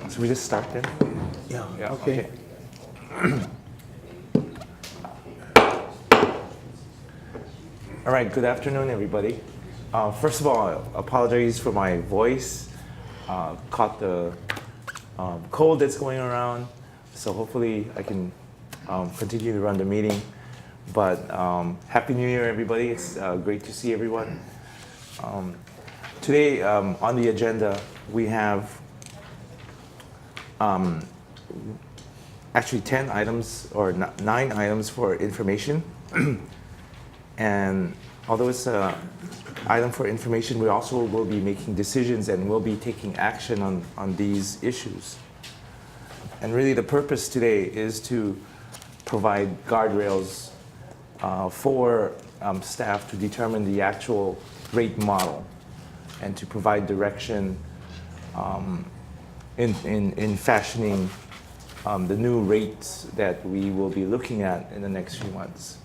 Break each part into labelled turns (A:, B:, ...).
A: So we just start then?
B: Yeah, okay.
A: All right, good afternoon, everybody. First of all, apologies for my voice. Caught the cold that's going around, so hopefully I can continue to run the meeting. But Happy New Year, everybody. It's great to see everyone. Today on the agenda, we have actually 10 items or 9 items for information. And although it's an item for information, we also will be making decisions and will be taking action on these issues. And really the purpose today is to provide guardrails for staff to determine the actual rate model and to provide direction in fashioning the new rates that we will be looking at in the next few months.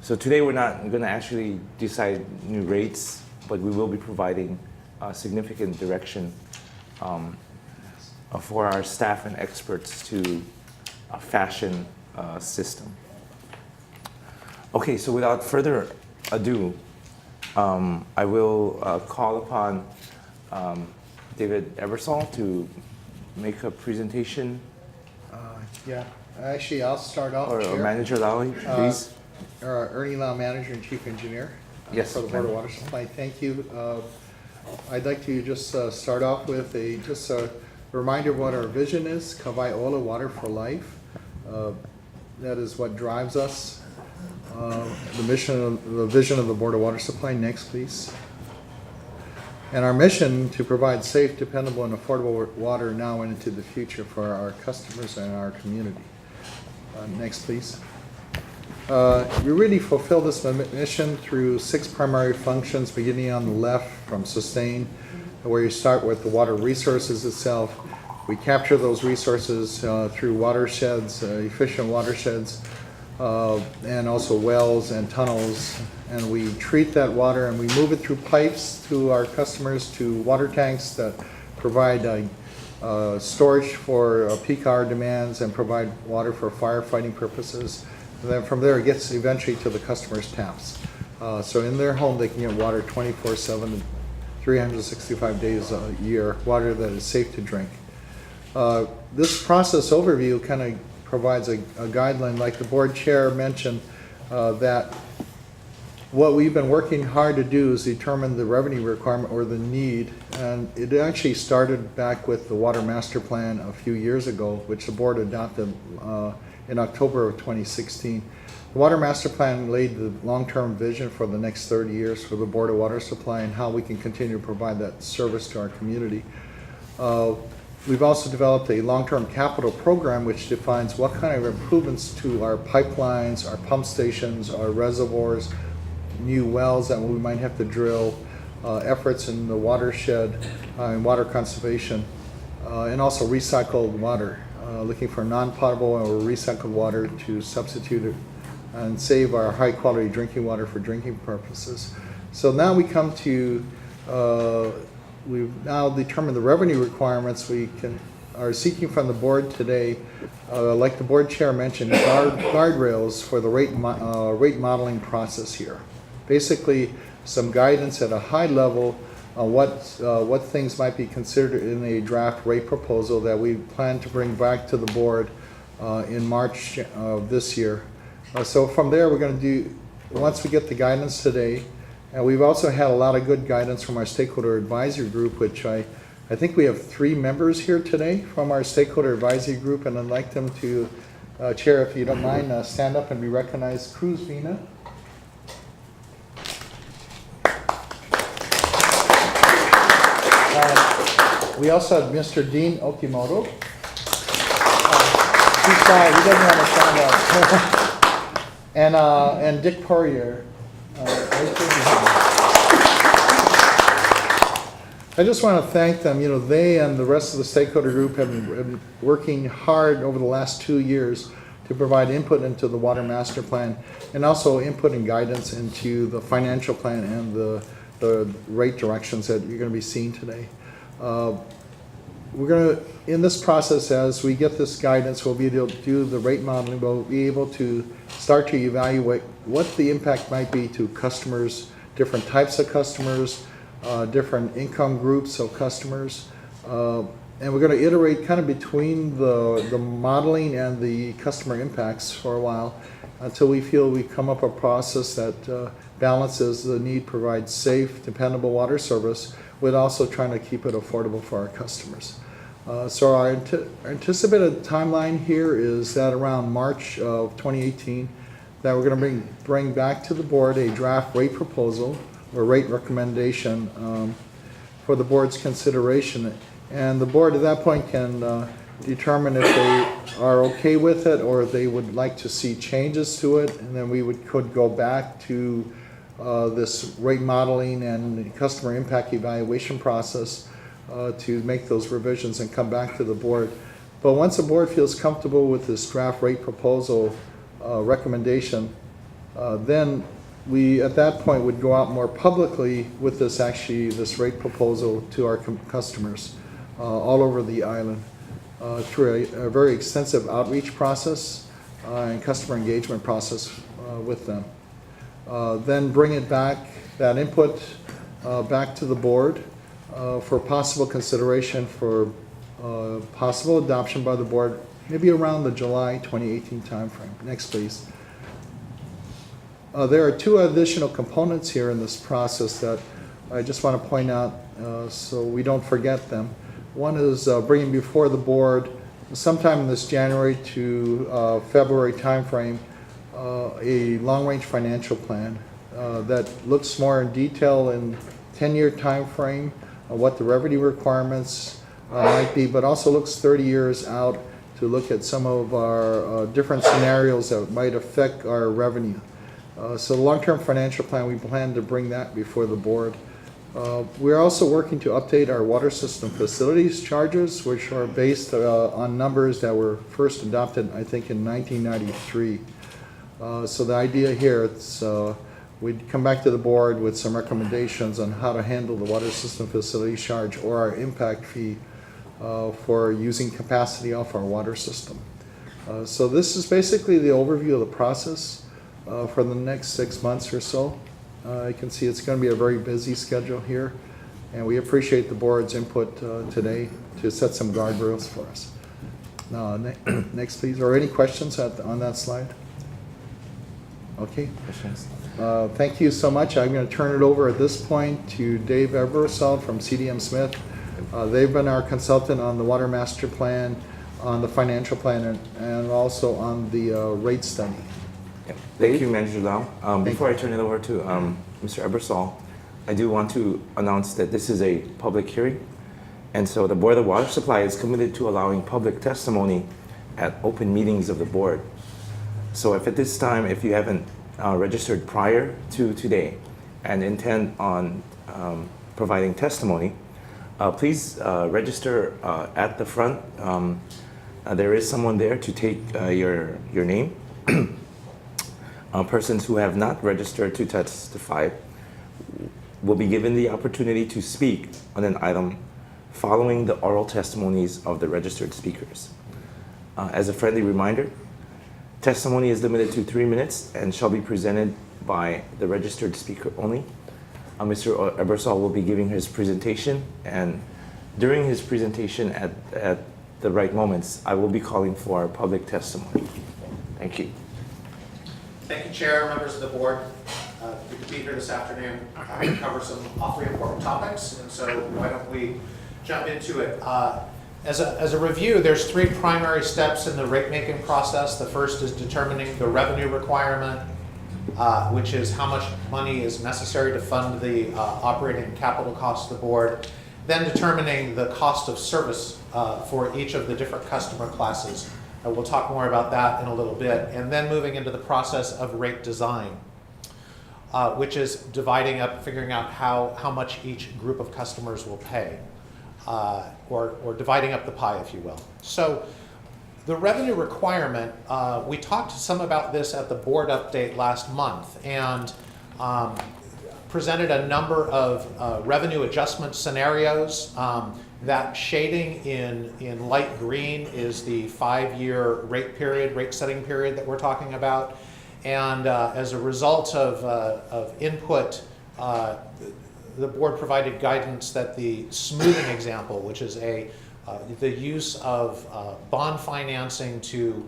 A: So today we're not going to actually decide new rates, but we will be providing significant direction for our staff and experts to fashion a system. Okay, so without further ado, I will call upon David Ebersol to make a presentation.
B: Yeah, actually, I'll start off.
A: Or Manager Lally, please.
B: Ernie Lau, Manager and Chief Engineer
A: Yes,
B: for the Board of Water Supply. Thank you. I'd like to just start off with a reminder of what our vision is: Kawaiola, water for life. That is what drives us. The vision of the Board of Water Supply. Next, please. And our mission to provide safe, dependable, and affordable water now and into the future for our customers and our community. Next, please. We really fulfill this mission through 6 primary functions, beginning on the left from sustain, where you start with the water resources itself. We capture those resources through watersheds, efficient watersheds, and also wells and tunnels, and we treat that water and we move it through pipes to our customers to water tanks that provide storage for peak hour demands and provide water for firefighting purposes. And then from there it gets eventually to the customer's taps. So in their home they can get water 24/7, 365 days a year, water that is safe to drink. This process overview kind of provides a guideline, like the board chair mentioned, that what we've been working hard to do is determine the revenue requirement or the need, and it actually started back with the Water Master Plan a few years ago, which the board adopted in October of 2016. The Water Master Plan laid the long-term vision for the next 30 years for the Board of Water Supply and how we can continue to provide that service to our community. We've also developed a long-term capital program which defines what kind of improvements to our pipelines, our pump stations, our reservoirs, new wells that we might have to drill, efforts in the watershed and water conservation, and also recycled water, looking for non-potable or recycled water to substitute it and save our high-quality drinking water for drinking purposes. So now we come to we've now determined the revenue requirements we are seeking from the board today. Like the board chair mentioned, guardrails for the rate modeling process here. Basically, some guidance at a high level on what things might be considered in a draft rate proposal that we plan to bring back to the board in March of this year. So from there, we're going to do, once we get the guidance today, and we've also had a lot of good guidance from our stakeholder advisory group, which I think we have 3 members here today from our stakeholder advisory group, and I'd like them to, Chair, if you don't mind, stand up and be recognized. Cruz Vina. We also have Mr. Dean Okimoto. He's shy, he doesn't want to stand up. And Dick Poirier. I just want to thank them. You know, they and the rest of the stakeholder group have been working hard over the last 2 years to provide input into the Water Master Plan and also input and guidance into the financial plan and the rate directions that you're going to be seeing today. we're gonna, in this process, as we get this guidance, we'll be able to do the rate modeling, we'll be able to start to evaluate what the impact might be to customers, different types of customers, different income groups of customers. And we're gonna iterate kind of between the modeling and the customer impacts for a while until we feel we come up a process that balances the need, provides safe, dependable water service with also trying to keep it affordable for our customers. So our anticipated timeline here is that around March of 2018, that we're going to bring back to the board a draft rate proposal or rate recommendation for the board's consideration. And the board at that point can determine if they are okay with it or if they would like to see changes to it. And then we could go back to this rate modeling and customer impact evaluation process to make those revisions and come back to the board. But once the board feels comfortable with this draft rate proposal recommendation, then we at that point would go out more publicly with this rate proposal to our customers all over the island through a very extensive outreach process and customer engagement process with them. Then bring it back, that input back to the board for possible consideration for possible adoption by the board, maybe around the July 2018 timeframe. Next, please. There are two additional components here in this process that I just want to point out so we don't forget them. One is bringing before the board sometime in this January to February timeframe a long-range financial plan that looks more in detail in 10-year timeframe what the revenue requirements might be, but also looks 30 years out to look at some of our different scenarios that might affect our revenue. So the long-term financial plan, we plan to bring that before the board. We're also working to update our water system facilities charges, which are based on numbers that were first adopted, I think, in 1993. So the idea here, we'd come back to the board with some recommendations on how to handle the water system facilities charge or our impact fee for using capacity off our water system. So this is basically the overview of the process for the next 6 months or so. You can see it's going to be a very busy schedule here, and we appreciate the board's input today to set some guardrails for us. Next, please. Are any questions on that slide? Okay.
A: Questions?
B: Thank you so much. I'm going to turn it over at this point to Dave Ebersol from CDM Smith. They've been our consultant on the Water Master Plan, on the financial plan, and also on the rate study.
A: Yep. Thank you, Manager Lau. Before I turn it over to Mr. Ebersol, I do want to announce that this is a public hearing, and so the Board of Water Supply is committed to allowing public testimony at open meetings of the board. So if at this time, if you haven't registered prior to today and intend on providing testimony, please register at the front. There is someone there to take your name. Persons who have not registered to testify will be given the opportunity to speak on an item following the oral testimonies of the registered speakers. As a friendly reminder, testimony is limited to 3 minutes and shall be presented by the registered speaker only. Mr. Ebersol will be giving his presentation, and during his presentation at the right moments, I will be calling for public testimony. Thank you.
C: Thank you, Chair, members of the board. Good to be here this afternoon to cover some awfully important topics, and so why don't we jump into it. As a review, there's 3 primary steps in the rate-making process. The first is determining the revenue requirement, which is how much money is necessary to fund the operating capital costs of the board. Then determining the cost of service for each of the different customer classes. We'll talk more about that in a little bit. And then moving into the process of rate design, which is dividing up, figuring out how much each group of customers will pay, or dividing up the pie, if you will. So the revenue requirement, we talked some about this at the board update last month, and presented a number of revenue adjustment scenarios That shading in light green is the 5-year rate setting period that we're talking about. And as a result of input, the board provided guidance that the smoothing example, which is the use of bond financing to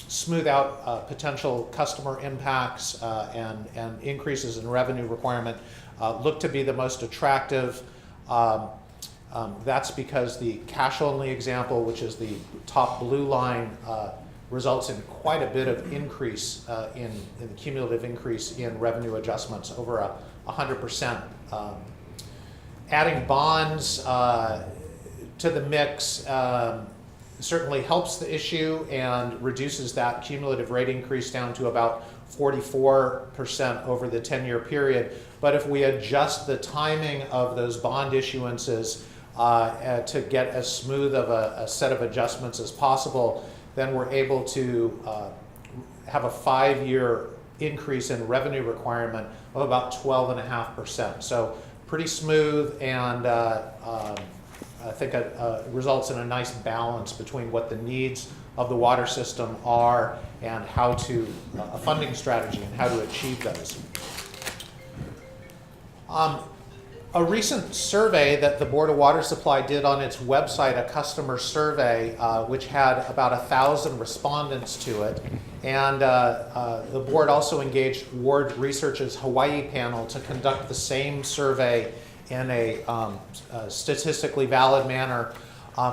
C: smooth out potential customer impacts and increases in revenue requirement, looked to be the most attractive. That's because the cash-only example, which is the top blue line, results in quite a bit of increase in the cumulative increase in revenue adjustments, over 100%. Adding bonds to the mix certainly helps the issue and reduces that cumulative rate increase down to about 44% over the 10-year period. But if we adjust the timing of those bond issuances to get as smooth of a set of adjustments as possible, then we're able to have a 5-year increase in revenue requirement of about 12.5%. So pretty smooth, and I think results in a nice balance between what the needs of the water system are and how to, a funding strategy and how to achieve those. A recent survey that the Board of Water Supply did on its website, a customer survey, which had about 1,000 respondents to it, and the board also engaged Ward Research's Hawaii panel to conduct the same survey in a statistically valid manner,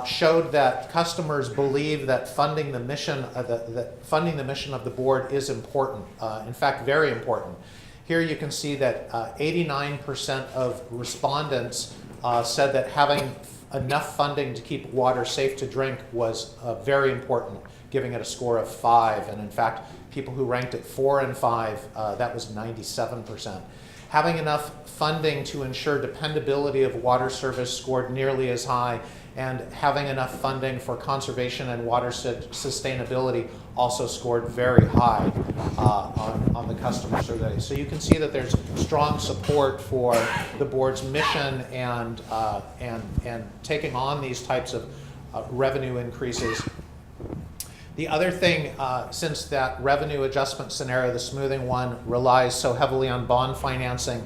C: showed that customers believe that funding the mission of the board is important, in fact, very important. Here you can see that 89% of respondents said that having enough funding to keep water safe to drink was very important, giving it a score of 5. And in fact, people who ranked it 4 and 5, that was 97%. Having enough funding to ensure dependability of water service scored nearly as high, and having enough funding for conservation and water sustainability also scored very high on the customer survey. So you can see that there's strong support for the board's mission and taking on these types of revenue increases. The other thing, since that revenue adjustment scenario, the smoothing one, relies so heavily on bond financing,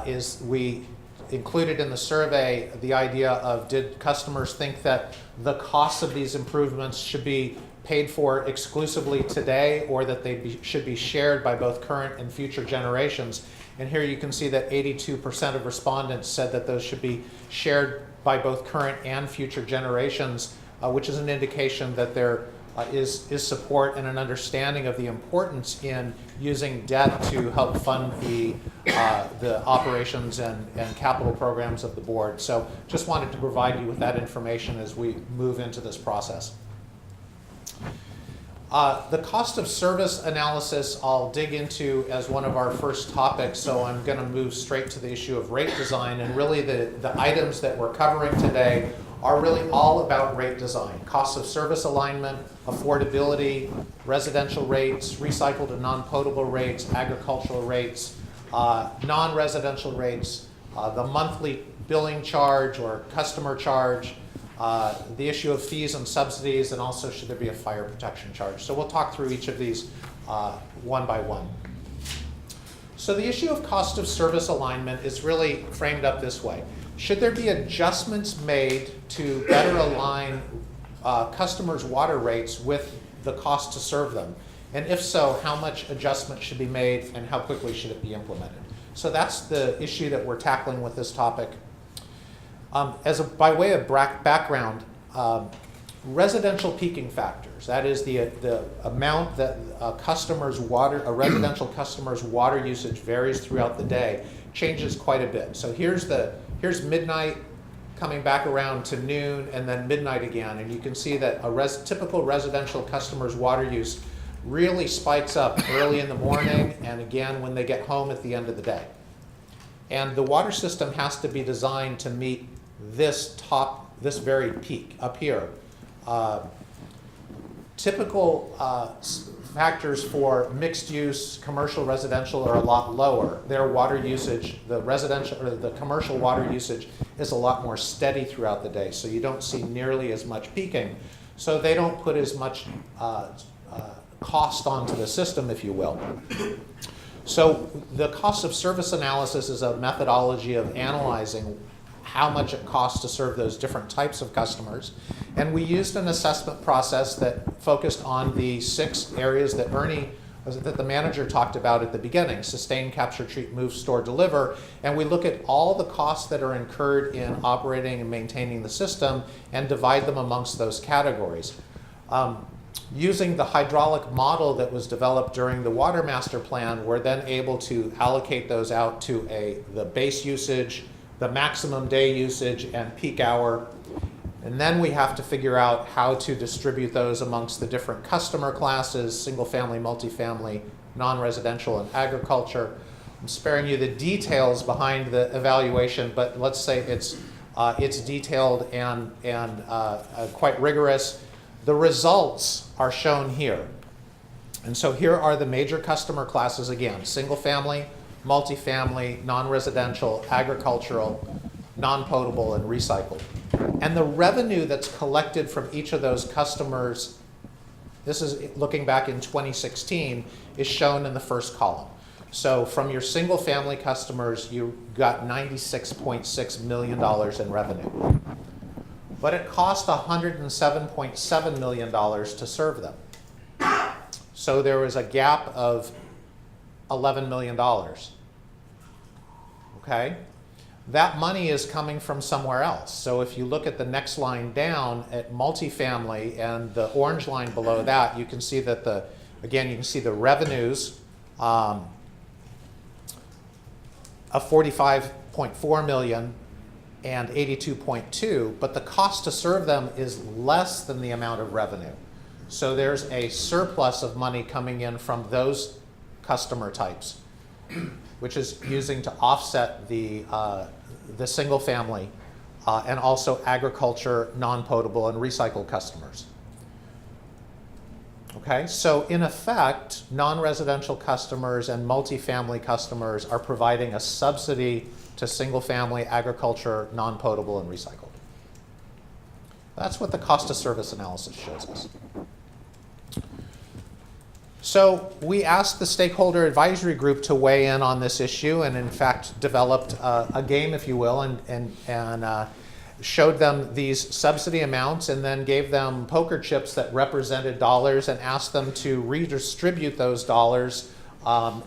C: is we included in the survey the idea of, did customers think that the costs of these improvements should be paid for exclusively today, or that they should be shared by both current and future generations? And here you can see that 82% of respondents said that those should be shared by both current and future generations, which is an indication that there is support and an understanding of the importance in using debt to help fund the operations and capital programs of the board. So just wanted to provide you with that information as we move into this process. The cost of service analysis I'll dig into as one of our first topics, so I'm going to move straight to the issue of rate design. And really the items that we're covering today are really all about rate design: cost of service alignment, affordability, residential rates, recycled and non-potable rates, agricultural rates, non-residential rates, the monthly billing charge or customer charge, the issue of fees and subsidies, and also should there be a fire protection charge. So we'll talk through each of these one by one. So the issue of cost of service alignment is really framed up this way: should there be adjustments made to better align customers' water rates with the cost to serve them? And if so, how much adjustment should be made and how quickly should it be implemented? So that's the issue that we're tackling with this topic. By way of background, residential peaking factors, that is the amount that a residential customer's water usage varies throughout the day, changes quite a bit. So here's midnight coming back around to noon, and then midnight again. And you can see that a typical residential customer's water use really spikes up early in the morning and again when they get home at the end of the day. And the water system has to be designed to meet this very peak up here. Typical factors for mixed use, commercial, residential are a lot lower. Their water usage, the residential or the commercial water usage is a lot more steady throughout the day, so you don't see nearly as much peaking. So they don't put as much cost onto the system, if you will. So the cost of service analysis is a methodology of analyzing how much it costs to serve those different types of customers. And we used an assessment process that focused on the 6 areas that that the manager talked about at the beginning: sustain, capture, treat, move, store, deliver. And we look at all the costs that are incurred in operating and maintaining the system and divide them amongst those categories. Using the hydraulic model that was developed during the Water Master Plan, we're then able to allocate those out to the base usage, the maximum day usage, and peak hour. And then we have to figure out how to distribute those amongst the different customer classes: single family, multifamily, non-residential, and agriculture. I'm sparing you the details behind the evaluation, but let's say it's detailed and quite rigorous. The results are shown here. And so here are the major customer classes again: single family, multifamily, non-residential, agricultural, non-potable, and recycled. And the revenue that's collected from each of those customers, this is looking back in 2016, is shown in the first column. So from your single family customers, you got $96.6 million in revenue. But it cost $107.7 million to serve them. So there was a gap of $11 million. Okay? That money is coming from somewhere else. So if you look at the next line down at multifamily and the orange line below that, you can see that you can see the revenues of $45.4 million and 82.2, but the cost to serve them is less than the amount of revenue. So there's a surplus of money coming in from those customer types, which is using to offset the single family and also agriculture, non-potable, and recycled customers. Okay, so in effect, non-residential customers and multifamily customers are providing a subsidy to single family, agriculture, non-potable, and recycled. That's what the cost of service analysis shows us. So we asked the stakeholder advisory group to weigh in on this issue, and in fact developed a game, if you will, and showed them these subsidy amounts and then gave them poker chips that represented dollars and asked them to redistribute those dollars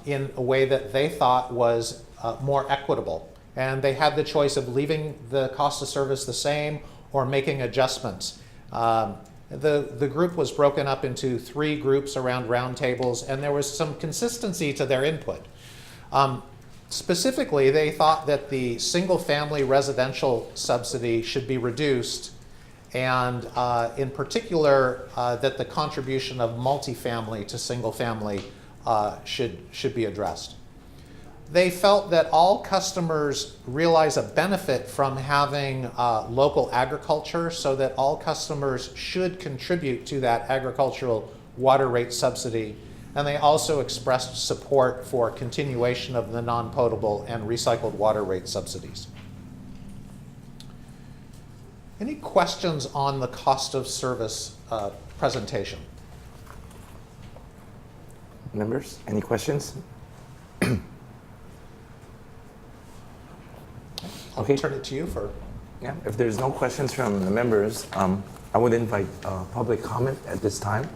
C: in a way that they thought was more equitable. And they had the choice of leaving the cost of service the same or making adjustments. The group was broken up into 3 groups around round tables, and there was some consistency to their input. Specifically, they thought that the single-family residential subsidy should be reduced, and in particular, that the contribution of multifamily to single-family should be addressed. They felt that all customers realize a benefit from having local agriculture, so that all customers should contribute to that agricultural water rate subsidy. And they also expressed support for continuation of the non-potable and recycled water rate subsidies. Any questions on the cost of service presentation?
A: Members, any questions?
C: I'll turn it to you for...
A: Yeah, if there's no questions from the members, I would invite public comment at this time.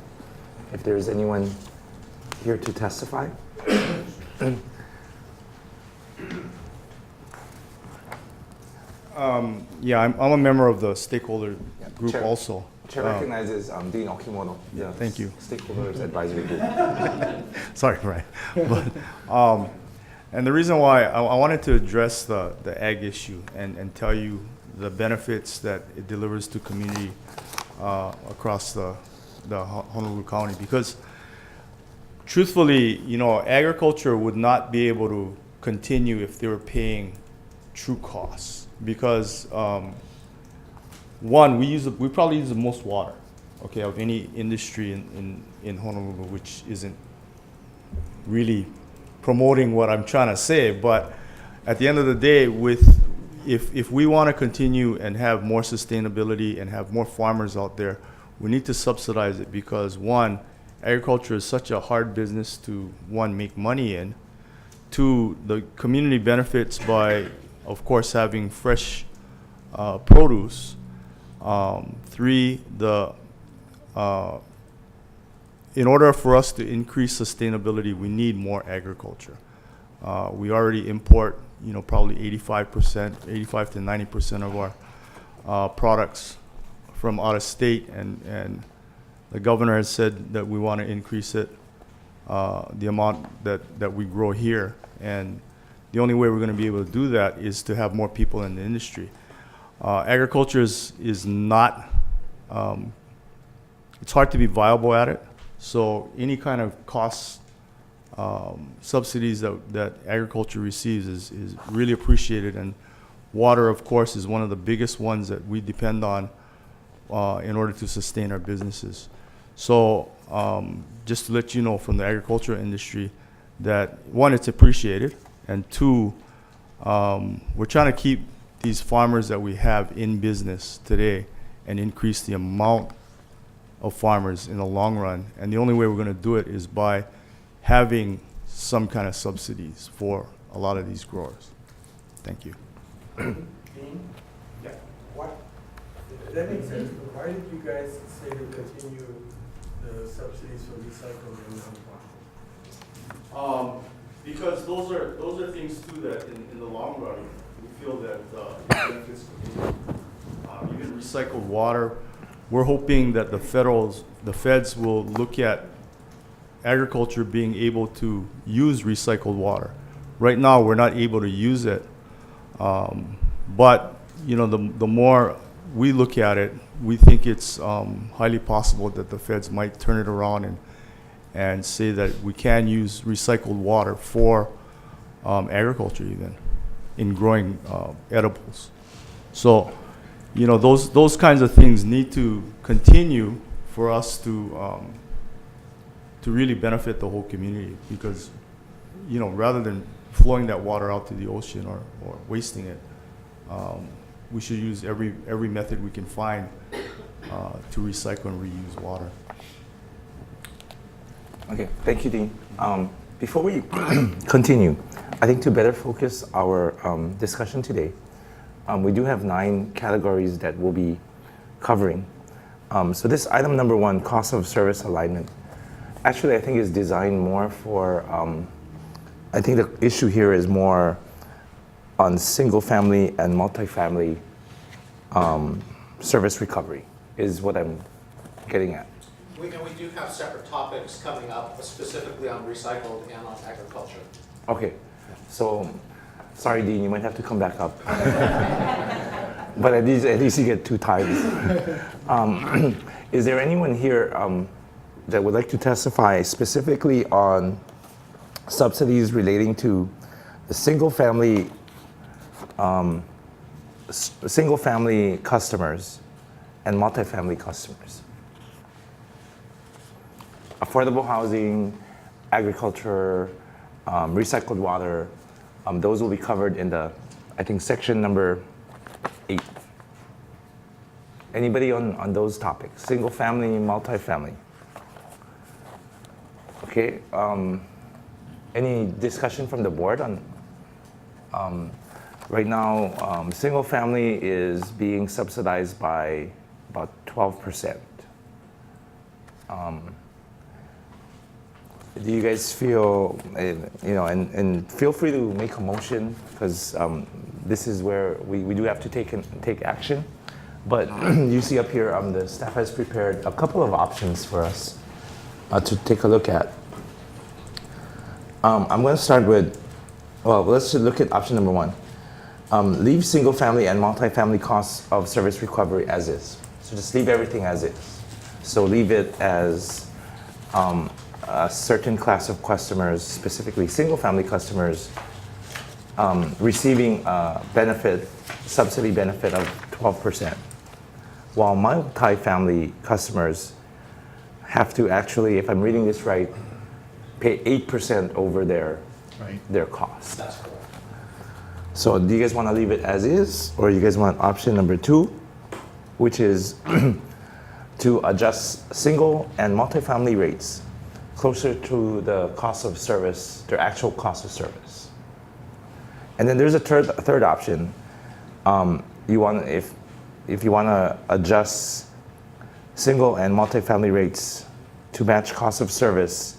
A: If there's anyone here to testify.
D: Yeah, I'm a member of the stakeholder group
A: Chair.
D: also.
A: Chair recognizes Dean Okimoto, the
D: Thank you.
A: Stakeholders Advisory Group.
D: Sorry, right. But, and the reason why I wanted to address the ag issue and tell you the benefits that it delivers to community across the Honolulu County, because truthfully, you know, agriculture would not be able to continue if they were paying true costs, because one, we probably use the most water, okay, of any industry in Honolulu, which isn't really promoting what I'm trying to say. But at the end of the day, if we want to continue and have more sustainability and have more farmers out there, we need to subsidize it because, one, agriculture is such a hard business to, one, make money in. Two, the community benefits by, of course, having fresh produce. Three, in order for us to increase sustainability, we need more agriculture. We already import, probably 85 to 90% of our products from out of state, and the governor has said that we want to increase it, the amount that we grow here. And the only way we're going to be able to do that is to have more people in the industry. Agriculture is not, it's hard to be viable at it. So any kind of cost subsidies that agriculture receives is really appreciated. And water, of course, is one of the biggest ones that we depend on in order to sustain our businesses. So just to let you know from the agricultural industry that, one, it's appreciated, and two, we're trying to keep these farmers that we have in business today and increase the amount of farmers in the long run. And the only way we're going to do it is by having some kind of subsidies for a lot of these growers. Thank you.
E: Dean?
C: Yeah.
E: What, that makes sense, but why did you guys say to continue the subsidies for recycling and non-plastic?
D: Because those are things too that in the long run we feel that benefits community. Even recycled water, we're hoping that the feds will look at agriculture being able to use recycled water. Right now we're not able to use it, but the more we look at it, we think it's highly possible that the feds might turn it around and say that we can use recycled water for agriculture, even in growing edibles. So, those kinds of things need to continue for us to really benefit the whole community, because rather than flowing that water out to the ocean or wasting it, we should use every method we can find to recycle and reuse water.
A: Okay, thank you, Dean. Before we continue, I think to better focus our discussion today, we do have 9 categories that we'll be covering. So this item number 1, cost of service alignment, actually I think is designed more for, I think the issue here is more on single family and multifamily service recovery, is what I'm getting at.
C: We do have separate topics coming up specifically on recycled and on agriculture.
A: Okay, so sorry, Dean, you might have to come back up. But at least you get 2 times. Is there anyone here that would like to testify specifically on subsidies relating to the single family customers and multifamily customers? Affordable housing, agriculture, recycled water, those will be covered in the, I think, section number 8. Anybody on those topics? Single family, multifamily. Okay. Any discussion from the board on? Right now, single family is being subsidized by about 12%. Do you guys feel, and feel free to make a motion, because this is where we do have to take action. But you see up here, the staff has prepared a couple of options for us to take a look at. I'm going to start with, let's just look at option number 1. Leave single family and multifamily costs of service recovery as is. So just leave everything as is. So leave it as a certain class of customers, specifically single family customers, receiving a subsidy benefit of 12%. while multifamily customers have to actually, if I'm reading this right, pay 8% over
B: Right.
A: their cost.
C: That's correct.
A: So do you guys want to leave it as is, or you guys want option number 2, which is to adjust single and multifamily rates closer to the cost of service, their actual cost of service? And then there's a third option. You want, if you want to adjust single and multifamily rates to match cost of service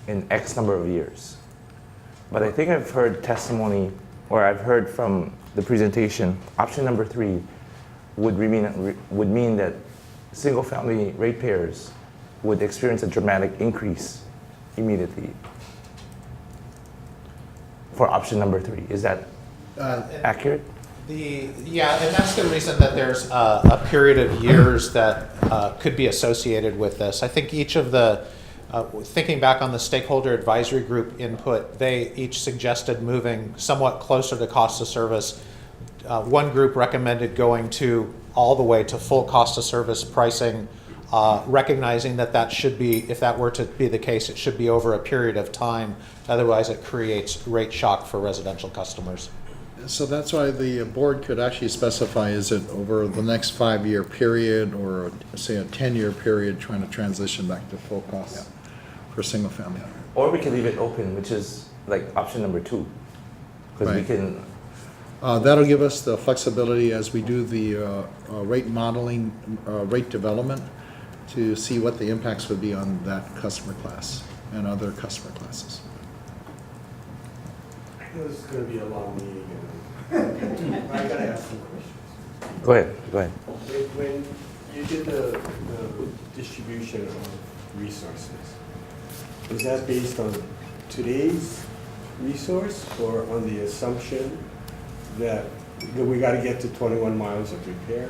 A: in X number of years. But I think I've heard testimony, or I've heard from the presentation, option number 3 would mean that single-family ratepayers would experience a dramatic increase immediately for option number 3. Is that accurate?
C: Yeah, and that's the reason that there's a period of years that could be associated with this. I think each of the, thinking back on the stakeholder advisory group input, they each suggested moving somewhat closer to cost of service. One group recommended going to all the way to full cost of service pricing, recognizing that should be, if that were to be the case, it should be over a period of time. Otherwise, it creates rate shock for residential customers.
B: So that's why the board could actually specify, is it over the next 5-year period, or say a 10-year period, trying to transition back to full cost for single family?
A: Or we can leave it open, which is like option number 2, because we
B: Right.
A: can.
B: That'll give us the flexibility as we do the rate modeling, rate development, to see what the impacts would be on that customer class and other customer classes.
E: I know this is gonna be a long meeting, and I gotta ask some questions.
A: Go ahead.
E: When you did the distribution of resources, is that based on today's resource or on the assumption that we gotta get to 21 miles of repair,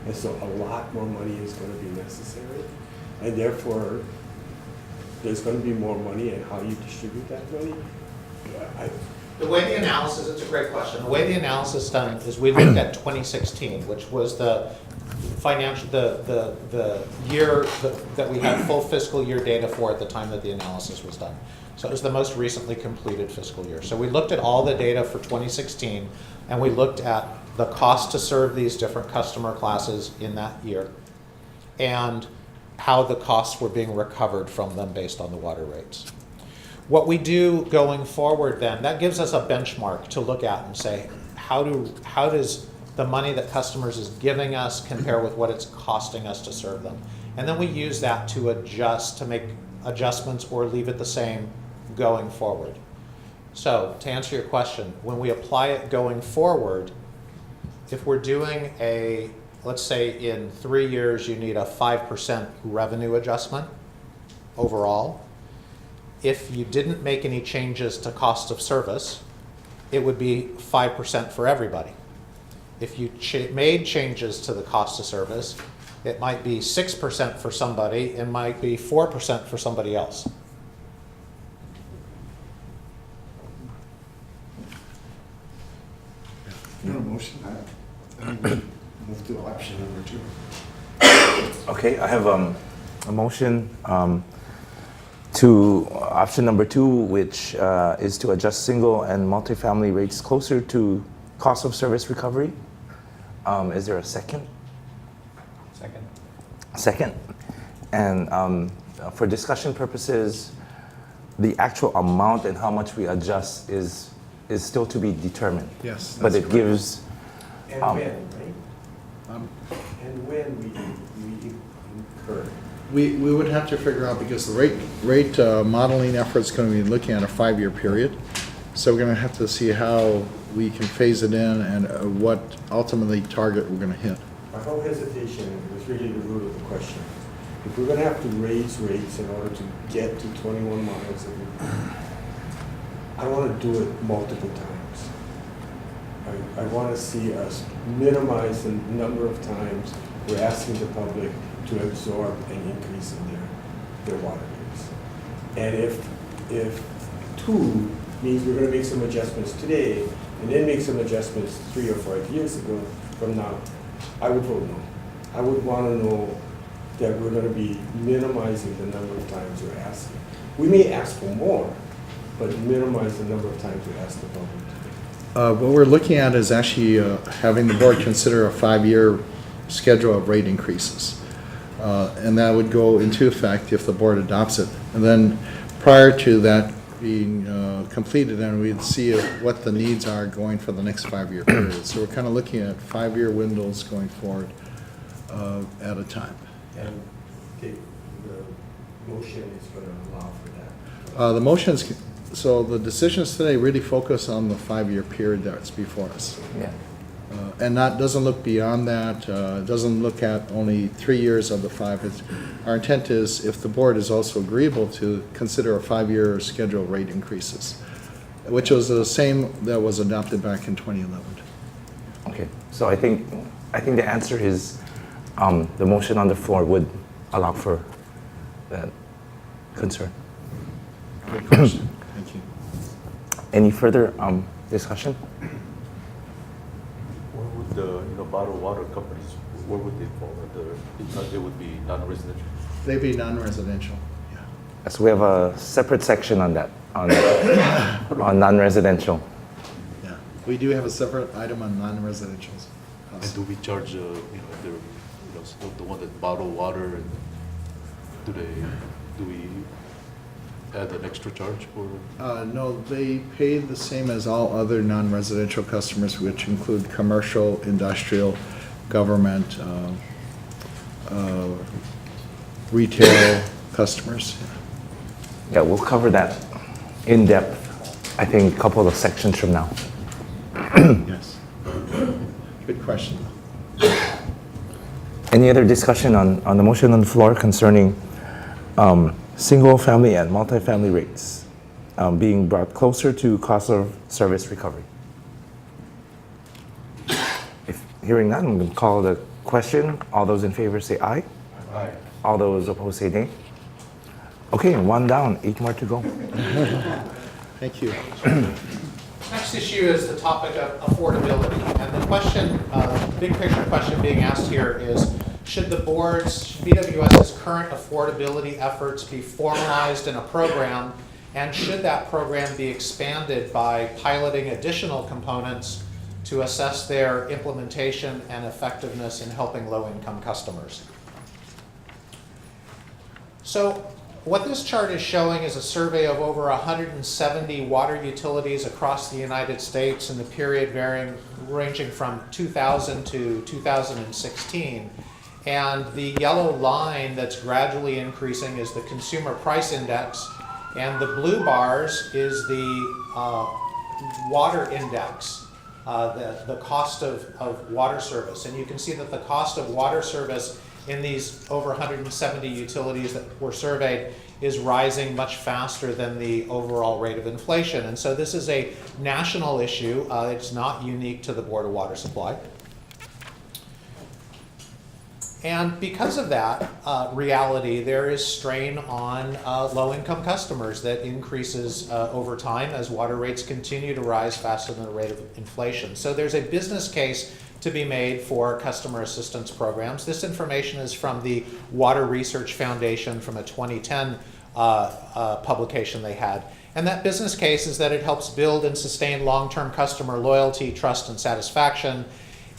E: and so a lot more money is gonna be necessary, and therefore there's gonna be more money, and how you distribute that money?
C: The way the analysis, it's a great question. The way the analysis is done is we looked at 2016, which was the financial, the year that we had full fiscal year data for at the time that the analysis was done. So it was the most recently completed fiscal year. So we looked at all the data for 2016, and we looked at the cost to serve these different customer classes in that year, and how the costs were being recovered from them based on the water rates. What we do going forward then, that gives us a benchmark to look at and say, how does the money that customers is giving us compare with what it's costing us to serve them? And then we use that to adjust, to make adjustments or leave it the same going forward. So to answer your question, when we apply it going forward, if we're doing a, let's say in 3 years you need a 5% revenue adjustment overall, if you didn't make any changes to cost of service, it would be 5% for everybody. If you made changes to the cost of service, it might be 6% for somebody, it might be 4% for somebody else.
F: Motion, move to option number 2.
A: Okay, I have a motion to option number 2, which is to adjust single and multifamily rates closer to cost of service recovery. Is there a second? Second. And for discussion purposes, the actual amount and how much we adjust is still to be determined.
B: Yes.
A: But
B: that's
A: it gives,
E: And when, right? And when we incur.
B: We would have to figure out, because the rate modeling effort's going to be looking at a 5-year period. So we're going to have to see how we can phase it in and what ultimately target we're going to hit.
E: My whole hesitation was really the root of the question. If we're gonna have to raise rates in order to get to 21 miles of repair, I wanna do it multiple times. I wanna see us minimize the number of times we're asking the public to absorb an increase in their water rates. And if 2 means we're gonna make some adjustments today, and then make some adjustments 3 or 5 years from now, I would vote no. I would want to know that we're going to be minimizing the number of times we're asking. We may ask for more, but minimize the number of times we ask the public.
B: What we're looking at is actually having the board consider a 5-year schedule of rate increases. And that would go into effect if the board adopts it. And then prior to that being completed, then we'd see what the needs are going for the next 5-year period. So we're kind of looking at 5-year windows going forward at a time.
E: And the motion is going to allow for that.
B: The motions, so the decisions today really focus on the 5-year period that's before us.
A: Yeah.
B: And that doesn't look beyond that, doesn't look at only 3 years of the 5. Our intent is, if the board is also agreeable, to consider a 5-year schedule of rate increases, which was the same that was adopted back in 2011.
A: Okay, so I think the answer is the motion on the floor would allow for that concern.
B: Good question. Thank you.
A: Any further discussion?
G: Where would the, bottled water companies, where would they fall? They would be non-residential?
B: They'd be non-residential. Yeah.
A: So we have a separate section on that, on non-residential.
B: Yeah. We do have a separate item on non-residentials.
G: And do we charge, the one that bottled water, and do we add an extra charge for?
B: No, they pay the same as all other non-residential customers, which include commercial, industrial, government, retail customers.
A: Yeah, we'll cover that in depth, I think, a couple of sections from now.
B: Yes. Good question.
A: Any other discussion on the motion on the floor concerning single-family and multifamily rates being brought closer to cost of service recovery? If hearing none, I'm going to call the question. All those in favor say aye.
G: Aye.
A: All those opposed say nay. Okay, 1 down, 8 more to go.
B: Thank you.
C: Next issue is the topic of affordability. And the question, big picture question being asked here is, should the board's, BWS's current affordability efforts be formalized in a program, and should that program be expanded by piloting additional components to assess their implementation and effectiveness in helping low-income customers? So what this chart is showing is a survey of over 170 water utilities across the United States in the period ranging from 2000 to 2016. And the yellow line that's gradually increasing is the Consumer Price Index, and the blue bars is the water index, the cost of water service. And you can see that the cost of water service in these over 170 utilities that were surveyed is rising much faster than the overall rate of inflation. And so this is a national issue. It's not unique to the Board of Water Supply. And because of that reality, there is strain on low-income customers that increases over time as water rates continue to rise faster than the rate of inflation. So there's a business case to be made for customer assistance programs. This information is from the Water Research Foundation from a 2010 publication they had. And that business case is that it helps build and sustain long-term customer loyalty, trust, and satisfaction.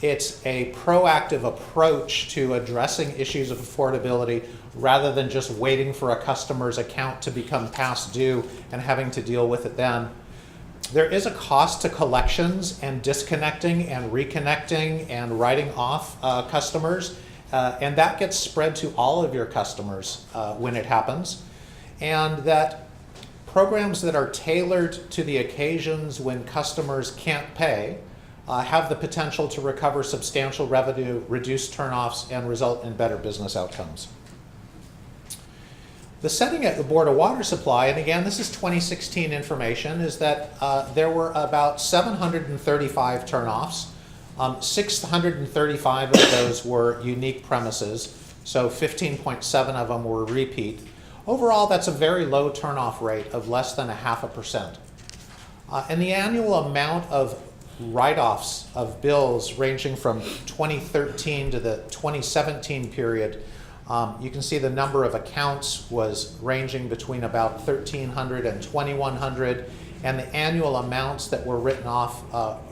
C: It's a proactive approach to addressing issues of affordability rather than just waiting for a customer's account to become past due and having to deal with it then. There is a cost to collections and disconnecting and reconnecting and writing off customers, and that gets spread to all of your customers when it happens. And that programs that are tailored to the occasions when customers can't pay have the potential to recover substantial revenue, reduce turnoffs, and result in better business outcomes. The setting at the Board of Water Supply, and again, this is 2016 information, is that there were about 735 turnoffs. 635 of those were unique premises, so 15.7 of them were repeat. Overall, that's a very low turnoff rate of less than 0.5%. And the annual amount of write-offs of bills ranging from 2013 to the 2017 period, you can see the number of accounts was ranging between about 1,300 and 2,100, and the annual amounts that were written off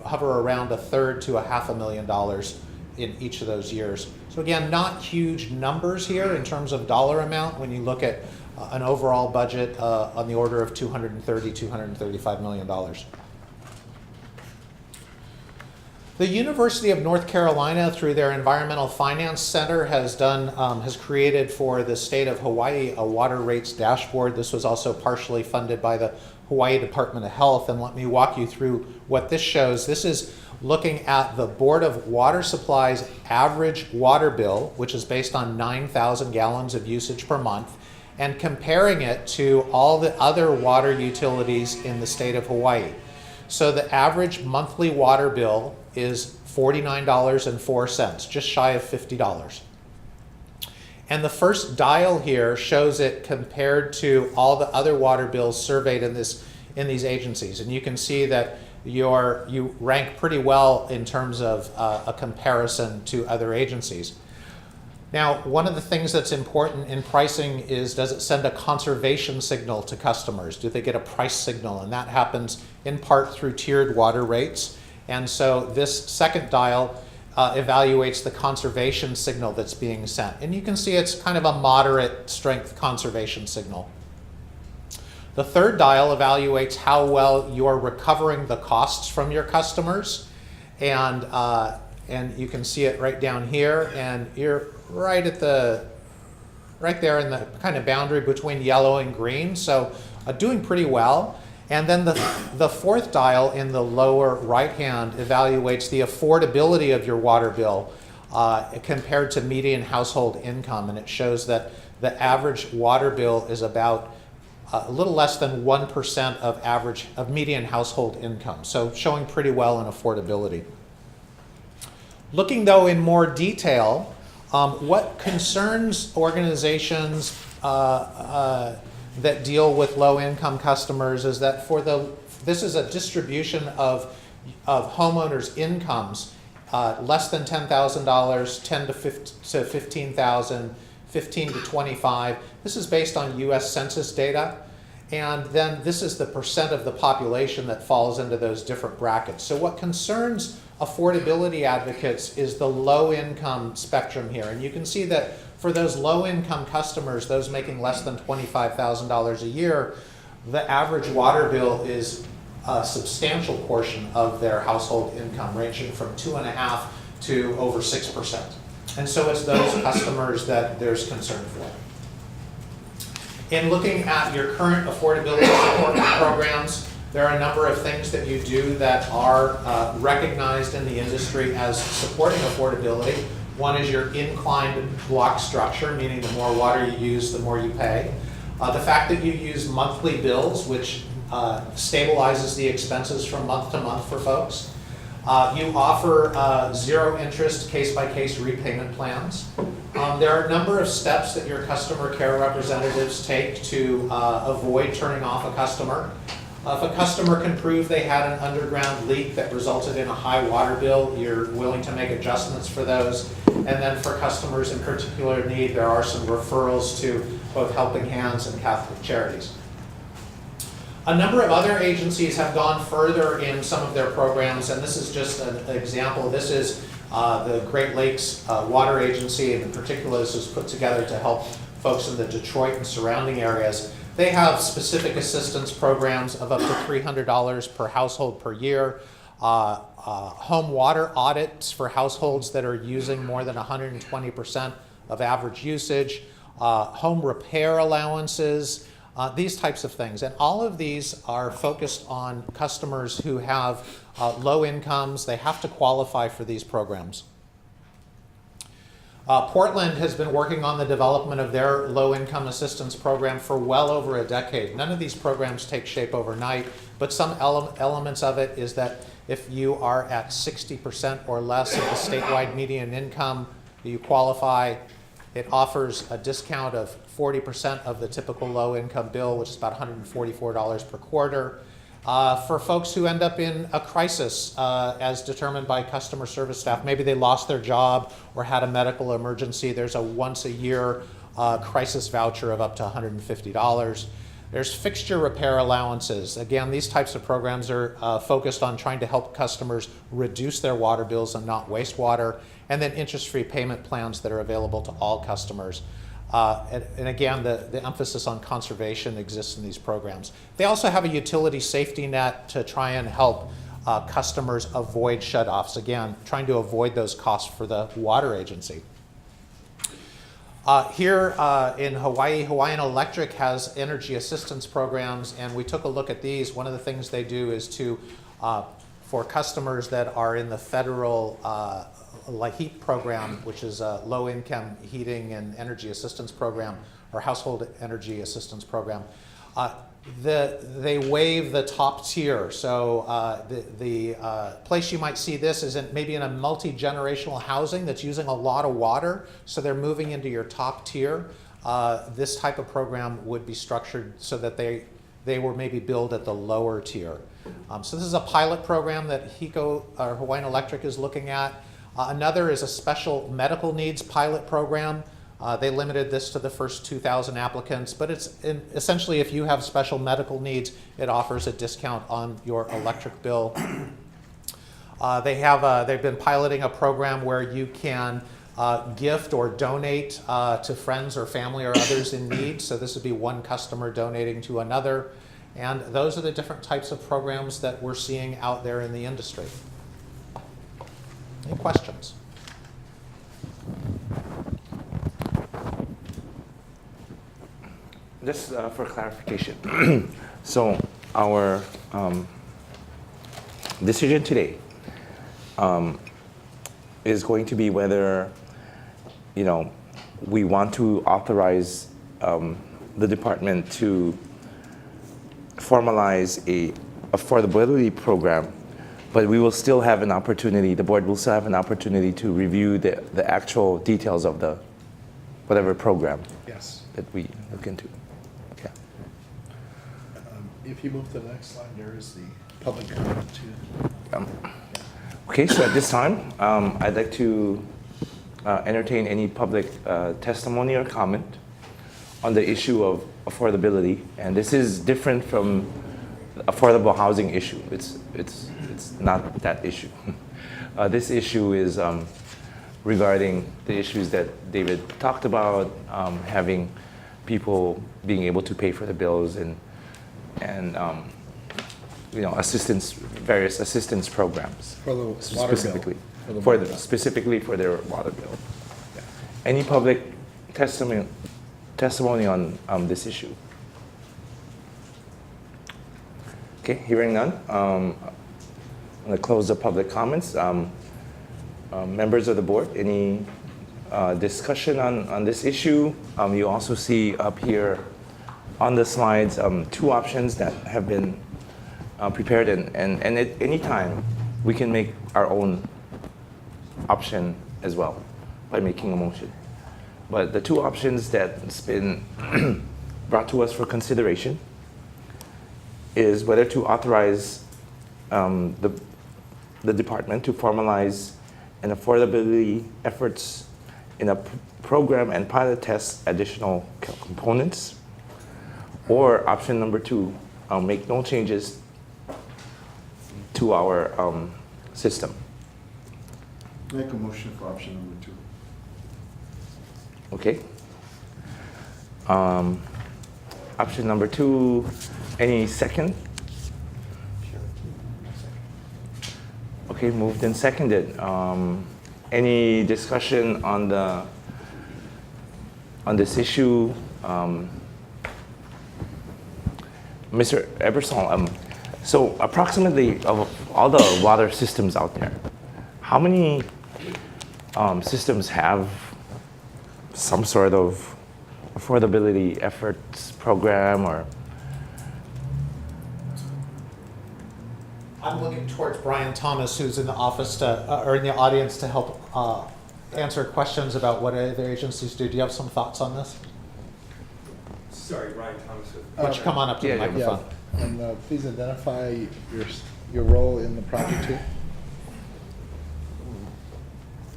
C: hover around $1/3 to $500,000 in each of those years. So again, not huge numbers here in terms of dollar amount when you look at an overall budget on the order of $230, $235 million. The University of North Carolina, through their Environmental Finance Center, has created for the state of Hawaii a water rates dashboard. This was also partially funded by the Hawaii Department of Health, and let me walk you through what this shows. This is looking at the Board of Water Supply's average water bill, which is based on 9,000 gallons of usage per month, and comparing it to all the other water utilities in the state of Hawaii. So the average monthly water bill is $49.04, just shy of $50. And the first dial here shows it compared to all the other water bills surveyed in these agencies. And you can see that you rank pretty well in terms of a comparison to other agencies. Now, one of the things that's important in pricing is, does it send a conservation signal to customers? Do they get a price signal? And that happens in part through tiered water rates. And so this second dial evaluates the conservation signal that's being sent. And you can see it's kind of a moderate strength conservation signal. The third dial evaluates how well you're recovering the costs from your customers. And you can see it right down here, and you're right there in the kind of boundary between yellow and green, so doing pretty well. And then the fourth dial in the lower right hand evaluates the affordability of your water bill compared to median household income, and it shows that the average water bill is about a little less than 1% of median household income, so showing pretty well in affordability. Looking though in more detail, what concerns organizations that deal with low-income customers is that this is a distribution of homeowners' incomes, less than $10,000, 10 to 15,000, 15 to 25. This is based on U.S. Census data, and then this is the percent of the population that falls into those different brackets. So what concerns affordability advocates is the low-income spectrum here, and you can see that for those low-income customers, those making less than $25,000 a year, the average water bill is a substantial portion of their household income, ranging from 2.5% to over 6%. And so it's those customers that there's concern for. In looking at your current affordability support programs, there are a number of things that you do that are recognized in the industry as supporting affordability. One is your inclined block structure, meaning the more water you use, the more you pay. The fact that you use monthly bills, which stabilizes the expenses from month to month for folks. You offer zero interest case-by-case repayment plans. There are a number of steps that your customer care representatives take to avoid turning off a customer. If a customer can prove they had an underground leak that resulted in a high water bill, you're willing to make adjustments for those. And then for customers in particular need, there are some referrals to both Helping Hands and Catholic Charities. A number of other agencies have gone further in some of their programs, and this is just an example. This is the Great Lakes Water Agency, and in particular this was put together to help folks in the Detroit and surrounding areas. They have specific assistance programs of up to $300 per household per year, home water audits for households that are using more than 120% of average usage, home repair allowances, these types of things. And all of these are focused on customers who have low incomes. They have to qualify for these programs. Portland has been working on the development of their low-income assistance program for well over a decade. None of these programs take shape overnight, but some elements of it is that if you are at 60% or less of the statewide median income, you qualify. It offers a discount of 40% of the typical low-income bill, which is about $144 per quarter. For folks who end up in a crisis as determined by customer service staff, maybe they lost their job or had a medical emergency, there's a once a year crisis voucher of up to $150. There's fixture repair allowances. Again, these types of programs are focused on trying to help customers reduce their water bills and not waste water. And then interest-free payment plans that are available to all customers. And again, the emphasis on conservation exists in these programs. They also have a utility safety net to try and help customers avoid shutoffs. Again, trying to avoid those costs for the water agency. Here in Hawaii, Hawaiian Electric has energy assistance programs, and we took a look at these. One of the things they do is to, for customers that are in the federal HEAP program, which is a low-income heating and energy assistance program, or household energy assistance program, they waive the top tier. So the place you might see this is maybe in a multi-generational housing that's using a lot of water, so they're moving into your top tier. This type of program would be structured so that they were maybe billed at the lower tier. So this is a pilot program that Hawaiian Electric is looking at. Another is a special medical needs pilot program. They limited this to the first 2,000 applicants, but it's essentially if you have special medical needs, it offers a discount on your electric bill. They've been piloting a program where you can gift or donate to friends or family or others in need. So this would be one customer donating to another. And those are the different types of programs that we're seeing out there in the industry. Any questions?
A: Just for clarification, so our decision today is going to be whether, we want to authorize the department to formalize a affordability program, but we will still have an opportunity, the board will still have an opportunity to review the actual details of the whatever program
B: Yes.
A: that we look into. Okay.
B: If you move to the next slide, there is the public comment too.
A: Okay, so at this time, I'd like to entertain any public testimony or comment on the issue of affordability. And this is different from the affordable housing issue. It's not that issue. This issue is regarding the issues that David talked about, having people being able to pay for the bills and various assistance programs.
B: For the water
A: specifically
B: bill.
A: Specifically for their water bill. Yeah. Any public testimony on this issue? Okay, hearing none. I'm going to close the public comments. Members of the board, any discussion on this issue? You also see up here on the slides two options that have been prepared, and at any time we can make our own option as well by making a motion. But the two options that's been brought to us for consideration is whether to authorize the department to formalize an affordability efforts in a program and pilot test additional components, or option number two, make no changes to our system.
F: Make a motion for option number 2.
A: Okay. Option number 2, any second? Okay, moved and seconded. Any discussion on this issue? Mr. Ebersol, so approximately of all the water systems out there, how many systems have some sort of affordability efforts program or?
C: I'm looking towards Brian Thomas, who's in the office or in the audience to help answer questions about what other agencies do. Do you have some thoughts on this?
H: Sorry, Ryan Thomas.
C: Why don't you come on up to the
A: yeah,
C: microphone?
B: And please identify your role in the project here.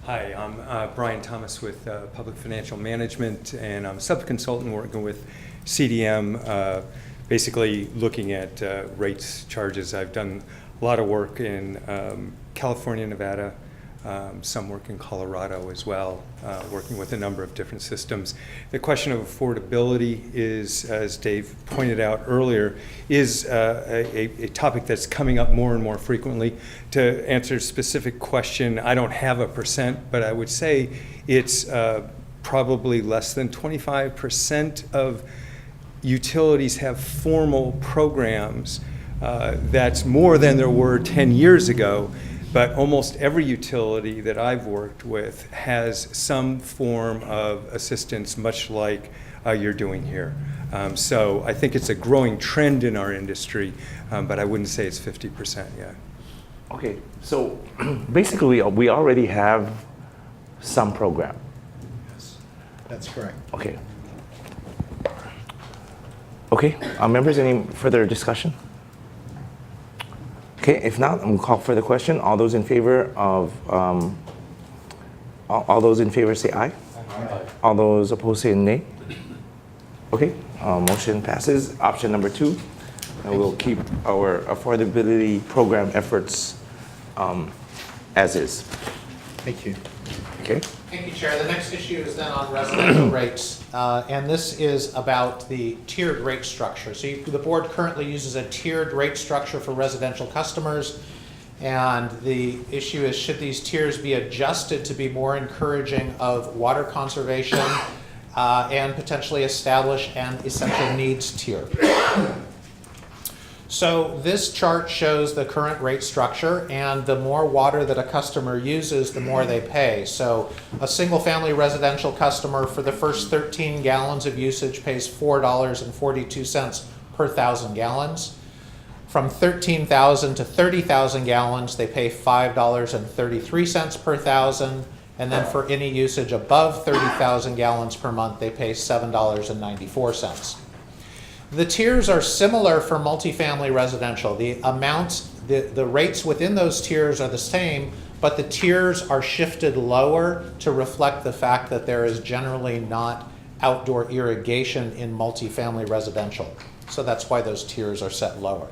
H: Hi, I'm Brian Thomas with Public Financial Management, and I'm a sub-consultant working with CDM, basically looking at rates, charges. I've done a lot of work in California, Nevada, some work in Colorado as well, working with a number of different systems. The question of affordability is, as Dave pointed out earlier, is a topic that's coming up more and more frequently. To answer a specific question, I don't have a percent, but I would say it's probably less than 25% of utilities have formal programs. That's more than there were 10 years ago. But almost every utility that I've worked with has some form of assistance, much like you're doing here. So I think it's a growing trend in our industry, but I wouldn't say it's 50% yet.
A: Okay, so basically we already have some program.
B: That's correct.
A: Okay. Okay, members, any further discussion? Okay, if not, I'm gonna call for the question. All those in favor of, all those in favor say aye.
G: Aye.
A: All those opposed say nay. Okay, motion passes. Option number 2, and we'll keep our affordability program efforts as is.
B: Thank you.
A: Okay.
C: Thank you, Chair. The next issue is then on residential rates, and this is about the tiered rate structure. So the board currently uses a tiered rate structure for residential customers, and the issue is, should these tiers be adjusted to be more encouraging of water conservation and potentially establish an essential needs tier? So this chart shows the current rate structure, and the more water that a customer uses, the more they pay. So a single-family residential customer for the first 13 gallons of usage pays $4.42 per 1,000 gallons. From 13,000 to 30,000 gallons, they pay $5.33 per 1,000. And then for any usage above 30,000 gallons per month, they pay $7.94. The tiers are similar for multifamily residential. The amounts, the rates within those tiers are the same, but the tiers are shifted lower to reflect the fact that there is generally not outdoor irrigation in multifamily residential. So that's why those tiers are set lower.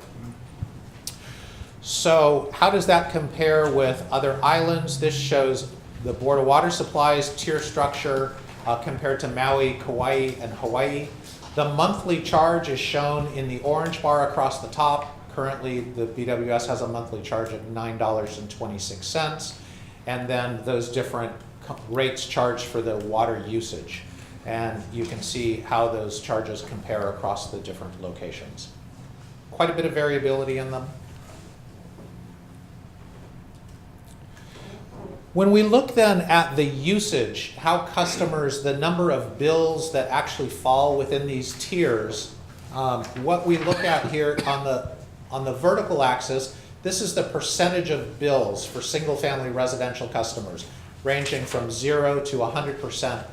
C: So how does that compare with other islands? This shows the Board of Water Supply's tier structure compared to Maui, Kauai, and Hawaii. The monthly charge is shown in the orange bar across the top. Currently, the BWS has a monthly charge of $9.26, and then those different rates charged for the water usage. And you can see how those charges compare across the different locations. Quite a bit of variability in them. When we look then at the usage, how customers, the number of bills that actually fall within these tiers, what we look at here on the vertical axis, this is the percentage of bills for single-family residential customers, ranging from 0 to 100%.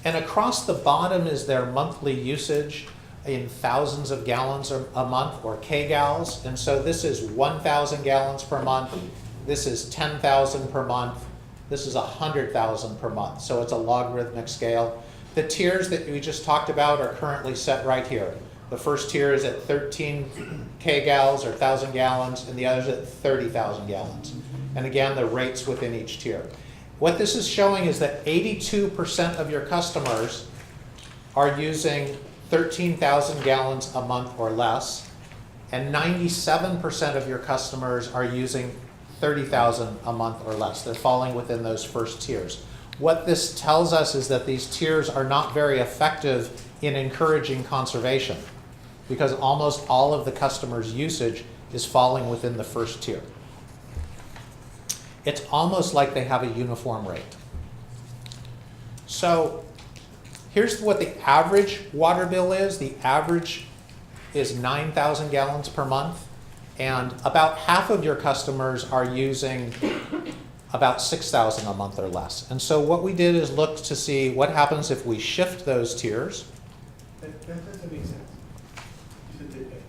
C: And across the bottom is their monthly usage in thousands of gallons a month, or kgals. And so this is 1,000 gallons per month. This is 10,000 per month. This is 100,000 per month, so it's a logarithmic scale. The tiers that we just talked about are currently set right here. The first tier is at 13 kgals or 1,000 gallons, and the others at 30,000 gallons. And again, the rates within each tier. What this is showing is that 82% of your customers are using 13,000 gallons a month or less, and 97% of your customers are using 30,000 a month or less. They're falling within those first tiers. What this tells us is that these tiers are not very effective in encouraging conservation, because almost all of the customers' usage is falling within the first tier. It's almost like they have a uniform rate. So here's what the average water bill is. The average is 9,000 gallons per month. And about half of your customers are using about 6,000 a month or less. And so what we did is look to see what happens if we shift those tiers.
E: That doesn't make sense.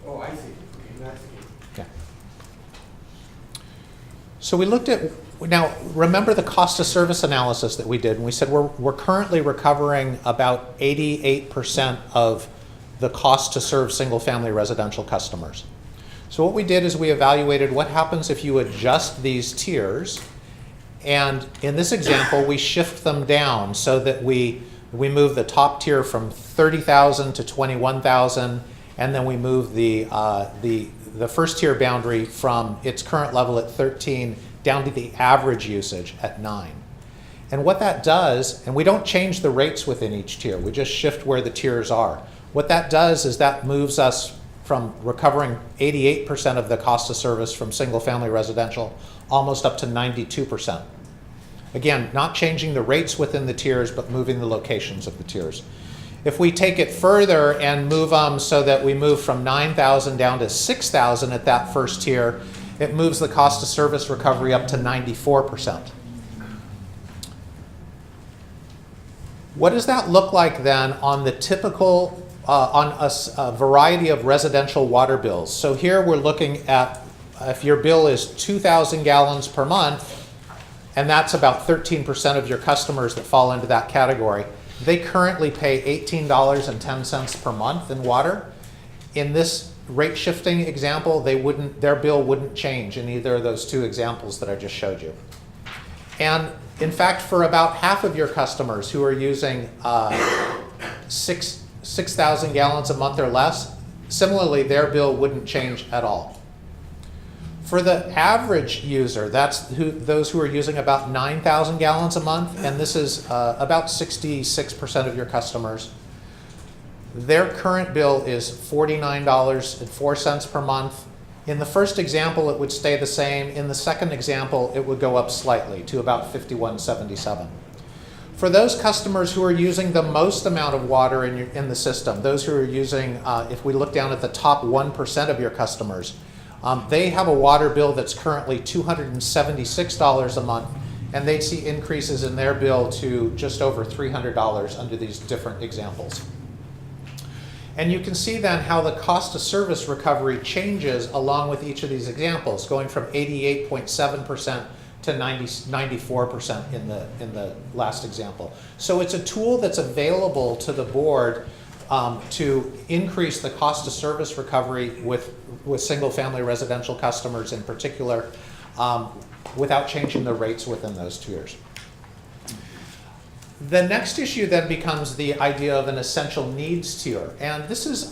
E: Oh, I see. Okay.
C: Yeah. So we looked at, now remember the cost of service analysis that we did, and we said we're currently recovering about 88% of the cost to serve single-family residential customers. So what we did is we evaluated what happens if you adjust these tiers, and in this example we shift them down so that we move the top tier from 30,000 to 21,000, and then we move the first tier boundary from its current level at 13 down to the average usage at 9. And what that does, and we don't change the rates within each tier, we just shift where the tiers are. What that does is that moves us from recovering 88% of the cost of service from single family residential almost up to 92%. Again, not changing the rates within the tiers, but moving the locations of the tiers. If we take it further and move them so that we move from 9,000 down to 6,000 at that first tier, it moves the cost of service recovery up to 94%. What does that look like then on the typical, on a variety of residential water bills? So here we're looking at, if your bill is 2,000 gallons per month, and that's about 13% of your customers that fall into that category, they currently pay $18.10 per month in water. In this rate shifting example, their bill wouldn't change in either of those two examples that I just showed you. And in fact, for about half of your customers who are using 6,000 gallons a month or less, similarly, their bill wouldn't change at all. For the average user, that's those who are using about 9,000 gallons a month, and this is about 66% of your customers. Their current bill is $49.04 per month. In the first example, it would stay the same. In the second example, it would go up slightly to about $51.77. For those customers who are using the most amount of water in the system, those who are using, if we look down at the top 1% of your customers, they have a water bill that's currently $276 a month, and they'd see increases in their bill to just over $300 under these different examples. And you can see then how the cost of service recovery changes along with each of these examples, going from 88.7% to 94% in the last example. So it's a tool that's available to the board to increase the cost of service recovery with single-family residential customers in particular, without changing the rates within those tiers. The next issue then becomes the idea of an essential needs tier. And this is,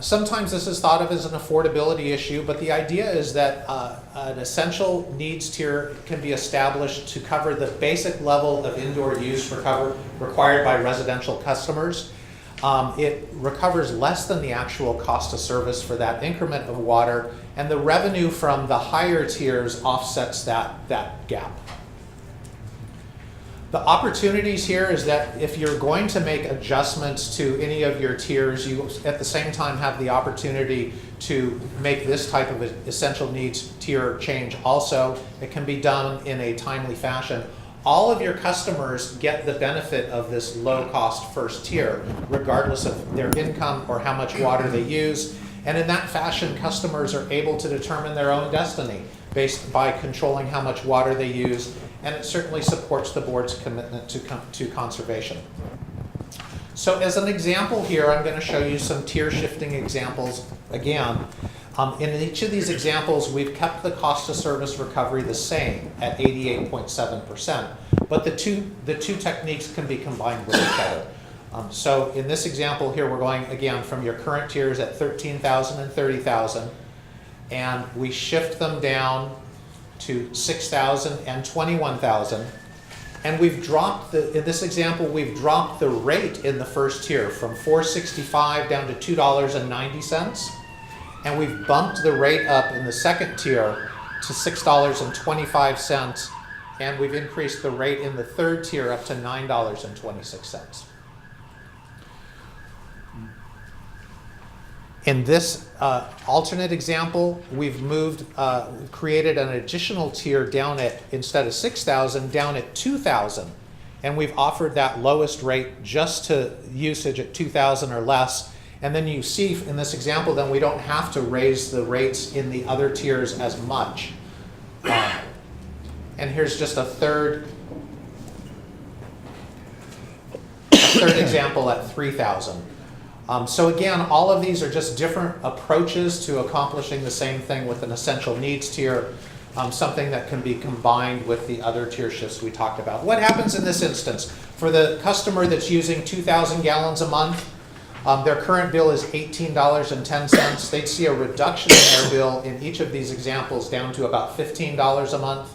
C: sometimes this is thought of as an affordability issue, but the idea is that an essential needs tier can be established to cover the basic level of indoor use required by residential customers. It recovers less than the actual cost of service for that increment of water, and the revenue from the higher tiers offsets that gap. The opportunities here is that if you're going to make adjustments to any of your tiers, you at the same time have the opportunity to make this type of essential needs tier change also. It can be done in a timely fashion. All of your customers get the benefit of this low-cost first tier, regardless of their income or how much water they use. And in that fashion, customers are able to determine their own destiny based by controlling how much water they use, and it certainly supports the board's commitment to conservation. So as an example here, I'm going to show you some tier shifting examples again. In each of these examples, we've kept the cost of service recovery the same at 88.7%, but the two techniques can be combined with each other. So in this example here, we're going again from your current tiers at 13,000 and 30,000, and we shift them down to 6,000 and 21,000. And we've dropped in this example, we've dropped the rate in the first tier from $4.65 down to $2.90. And we've bumped the rate up in the second tier to $6.25. And we've increased the rate in the third tier up to $9.26. In this alternate example, we've created an additional tier down at, instead of 6,000, down at 2,000. And we've offered that lowest rate just to usage at 2,000 or less. And then you see in this example, then we don't have to raise the rates in the other tiers as much. And here's just a third example at 3,000. So again, all of these are just different approaches to accomplishing the same thing with an essential needs tier, something that can be combined with the other tier shifts we talked about. What happens in this instance? For the customer that's using 2,000 gallons a month, their current bill is $18.10. They'd see a reduction in their bill in each of these examples down to about $15 a month.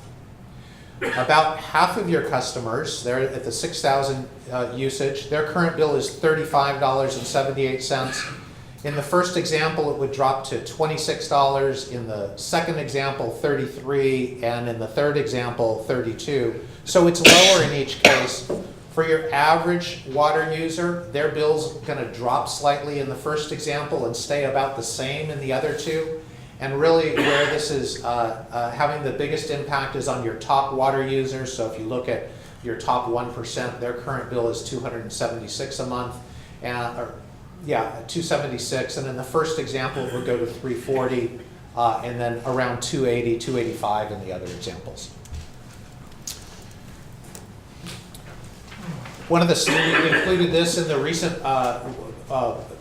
C: About half of your customers, they're at the 6,000 usage, their current bill is $35.78. In the first example, it would drop to $26. In the second example, $33, and in the third example, $32. So it's lower in each case. For your average water user, their bill's going to drop slightly in the first example and stay about the same in the other two. And really where this is having the biggest impact is on your top water users. So if you look at your top 1%, their current bill is $276 a month, $276. And in the first example, it would go to $340, and then around $280, $285 in the other examples. We included this in the recent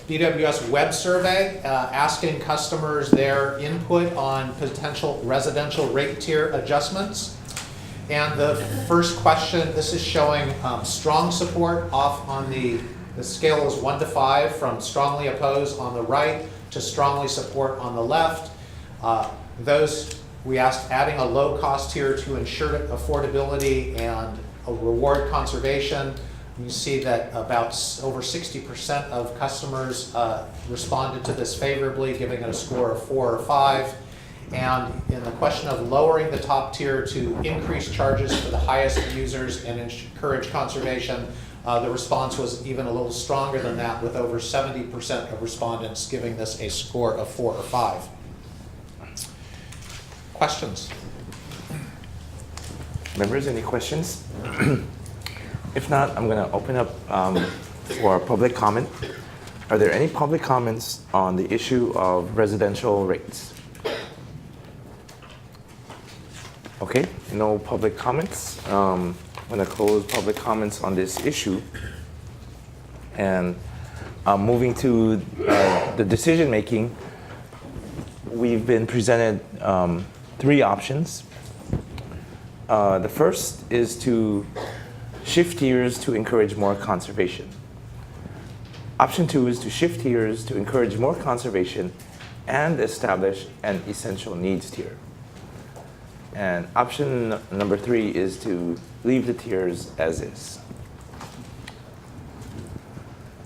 C: BWS web survey, asking customers their input on potential residential rate tier adjustments. And the first question, this is showing strong support off on the scale is 1 to 5, from strongly opposed on the right to strongly support on the left. Those we asked adding a low cost tier to ensure affordability and a reward conservation. You see that about over 60% of customers responded to this favorably, giving it a score of 4 or 5. And in the question of lowering the top tier to increase charges for the highest users and encourage conservation, the response was even a little stronger than that, with over 70% of respondents giving this a score of 4 or 5. Questions?
A: Members, any questions? If not, I'm going to open up for public comment. Are there any public comments on the issue of residential rates? Okay, no public comments. I'm going to close public comments on this issue. And moving to the decision making, we've been presented 3 options. The first is to shift tiers to encourage more conservation. Option 2 is to shift tiers to encourage more conservation and establish an essential needs tier. And option number 3 is to leave the tiers as is.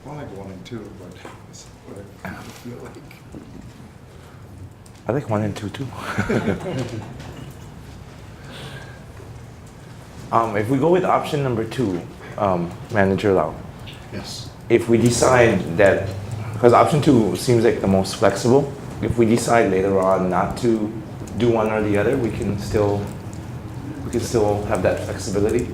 F: I like 1 and 2, but that's what I feel like.
A: I like 1 and 2 too. If we go with option number 2, Manager Lau,
B: Yes.
A: if we decide that, because option 2 seems like the most flexible, if we decide later on not to do one or the other, we can still have that flexibility.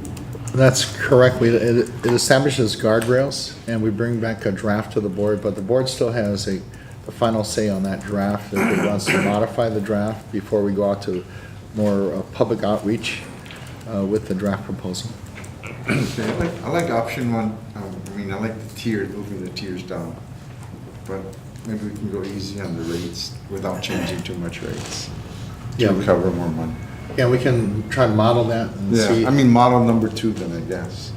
B: That's correct. It establishes guardrails, and we bring back a draft to the board, but the board still has the final say on that draft. If it wants to modify the draft before we go out to more public outreach with the draft proposal.
F: Okay, I like option 1. I like the tier, moving the tiers down. But maybe we can go easy on the rates without changing too much rates to
B: Yeah.
F: recover more money.
B: Yeah, we can try to model that and see.
F: Yeah, model number 2 then, I guess.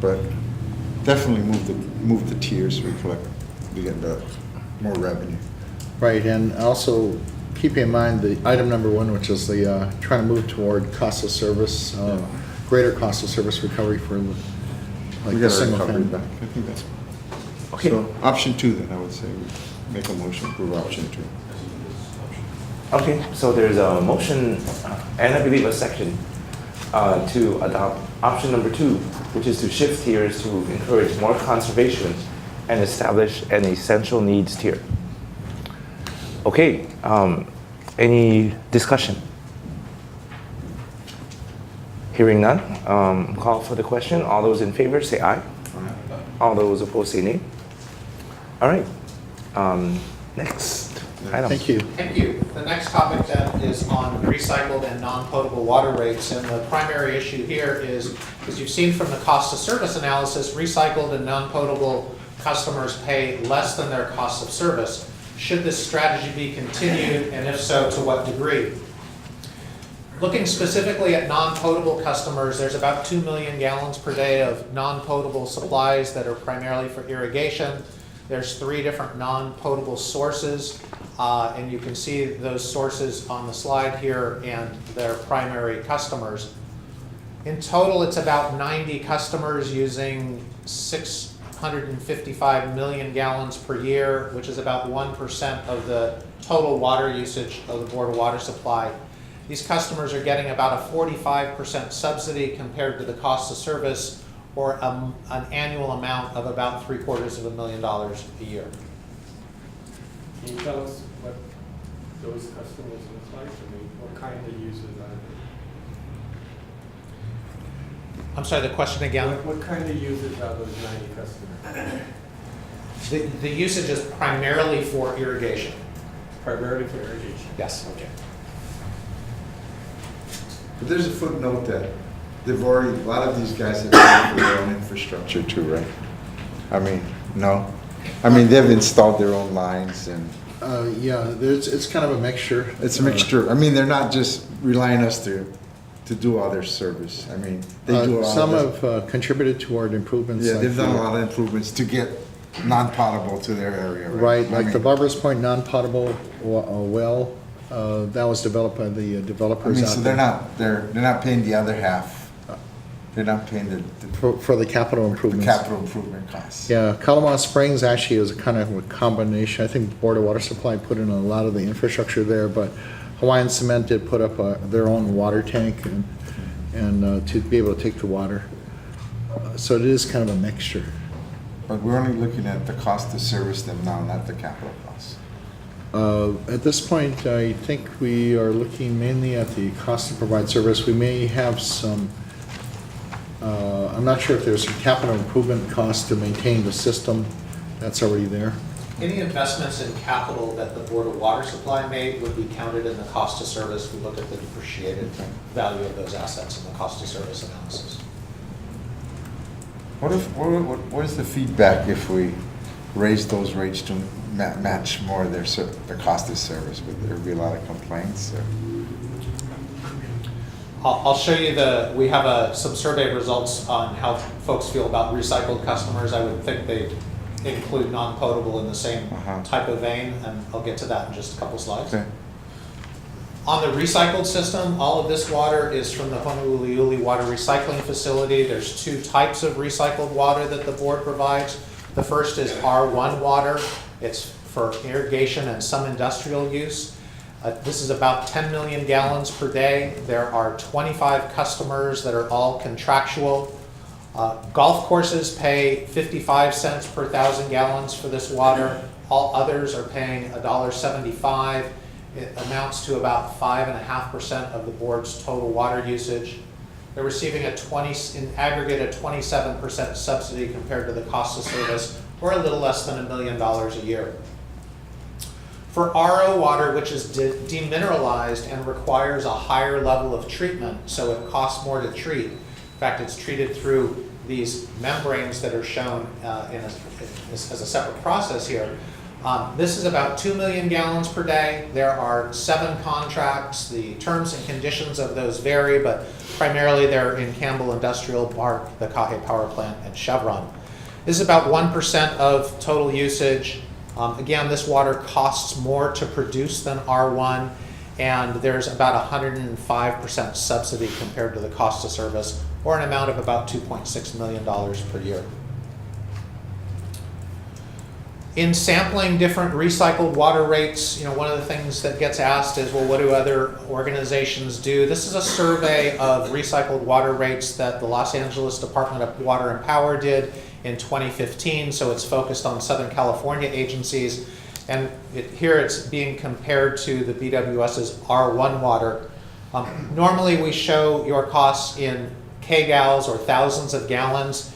F: But definitely move the tiers to reflect the more revenue.
B: Right, and also keep in mind the item number 1, which is the trying to move toward cost of service, greater cost of service recovery for
F: We
B: like
F: got
B: the
F: our
B: single
F: recovery
B: family.
F: back. I think that's,
A: Okay.
F: so option 2 then, I would say, we make a motion to approve option 2.
A: Okay, so there's a motion and I believe a section to adopt option number 2, which is to shift tiers to encourage more conservation and establish an essential needs tier. Okay, any discussion? Hearing none, call for the question. All those in favor say aye. All those opposed say nay. All right. Next item.
B: Thank you.
C: Thank you. The next topic then is on recycled and non-potable water rates. And the primary issue here is, as you've seen from the cost of service analysis, recycled and non-potable customers pay less than their cost of service. Should this strategy be continued, and if so, to what degree? Looking specifically at non-potable customers, there's about 2 million gallons per day of non-potable supplies that are primarily for irrigation. There's 3 different non-potable sources, and you can see those sources on the slide here and their primary customers. In total, it's about 90 customers using 655 million gallons per year, which is about 1% of the total water usage of the Board of Water Supply. These customers are getting about a 45% subsidy compared to the cost of service, or an annual amount of about $750,000 a year.
E: Can you tell us what those customers look like? I mean, what kind of users are
C: I'm sorry, the question
E: they?
C: again?
E: What kind of users are those 90 customers?
C: The usage is primarily for irrigation.
E: Primarily for irrigation?
C: Yes. Okay.
F: But there's a footnote that they've already, a lot of these guys have paid for their own infrastructure too, right? I mean, no? I mean, they've installed their own lines and
B: Yeah, it's kind of a mixture.
F: it's a mixture. I mean, they're not just relying on us to do all their service. I mean, they do a lot
B: Some
F: of
B: have contributed toward improvements.
F: yeah,
B: like
F: they've done a
B: the-
F: lot of improvements to get non-potable to their area, right?
B: Right,
F: I
B: like the
F: mean-
B: Barber's Point non-potable well, that was developed by the
F: I
B: developers
F: mean,
B: out
F: so
B: there.
F: they're not paying the other half. They're not paying the
B: For the capital improvements.
F: capital improvement costs.
B: Yeah, Kalamazoo Springs actually is kind of a combination. I think the Board of Water Supply put in a lot of the infrastructure there, but Hawaiian Cement did put up their own water tank and to be able to take the water. So it is kind of a mixture.
F: But we're only looking at the cost to service them now, not the capital costs.
B: At this point, I think we are looking mainly at the cost to provide service. We may have some, I'm not sure if there's some capital improvement cost to maintain the system that's already there.
C: Any investments in capital that the Board of Water Supply made would be counted in the cost of service. We look at the depreciated value of those assets in the cost of service analysis.
F: What is the feedback if we raise those rates to match more of the cost of service? Would there be a lot of complaints? Or?
C: I'll show you we have some survey results on how folks feel about recycled customers. I would think they include non-potable in the same type of vein, and I'll get to that in just a couple slides.
F: Okay.
C: On the recycled system, all of this water is from the Honolulu water recycling facility. There's 2 types of recycled water that the board provides. The first is R1 water. It's for irrigation and some industrial use. This is about 10 million gallons per day. There are 25 customers that are all contractual. Golf courses pay 55 cents per 1,000 gallons for this water. All others are paying $1.75. It amounts to about 5.5% of the board's total water usage. They're receiving in aggregate a 27% subsidy compared to the cost of service, or a little less than $1 million a year. For RO water, which is demineralized and requires a higher level of treatment, so it costs more to treat. In fact, it's treated through these membranes that are shown as a separate process here. This is about 2 million gallons per day. There are 7 contracts. The terms and conditions of those vary, but primarily they're in Campbell Industrial Park, the Kahe Power Plant, and Chevron. This is about 1% of total usage. Again, this water costs more to produce than R1, and there's about 105% subsidy compared to the cost of service, or an amount of about $2.6 million per year. In sampling different recycled water rates, one of the things that gets asked is, well, what do other organizations do? This is a survey of recycled water rates that the Los Angeles Department of Water and Power did in 2015, so it's focused on Southern California agencies. And here it's being compared to the BWS's R1 water. Normally we show your costs in kgals or thousands of gallons.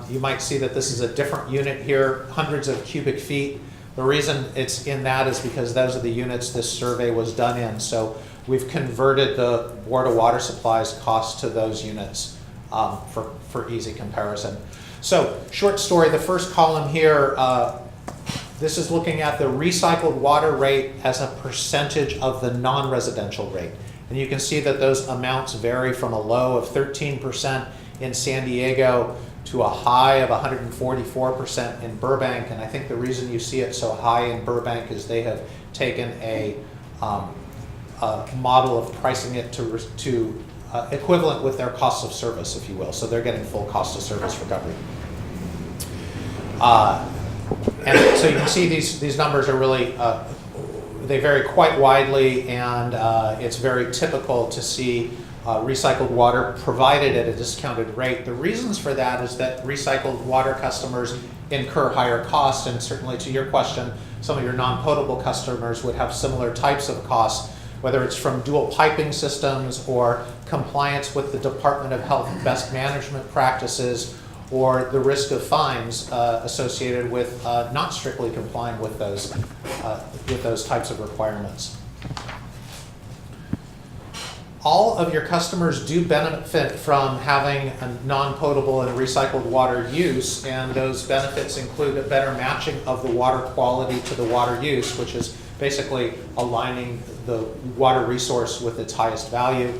C: You might see that this is a different unit here, hundreds of cubic feet. The reason it's in that is because those are the units this survey was done in. So we've converted the Board of Water Supply's cost to those units for easy comparison. So short story, the first column here, this is looking at the recycled water rate as a percentage of the non-residential rate. And you can see that those amounts vary from a low of 13% in San Diego to a high of 144% in Burbank. And I think the reason you see it so high in Burbank is they have taken a model of pricing it to equivalent with their cost of service, if you will. So they're getting full cost of service recovery. And so you can see these numbers are really, they vary quite widely, and it's very typical to see recycled water provided at a discounted rate. The reasons for that is that recycled water customers incur higher costs, and certainly to your question, some of your non-potable customers would have similar types of costs, whether it's from dual piping systems or compliance with the Department of Health best management practices, or the risk of fines associated with not strictly complying with those types of requirements. All of your customers do benefit from having a non-potable and recycled water use, and those benefits include a better matching of the water quality to the water use, which is basically aligning the water resource with its highest value.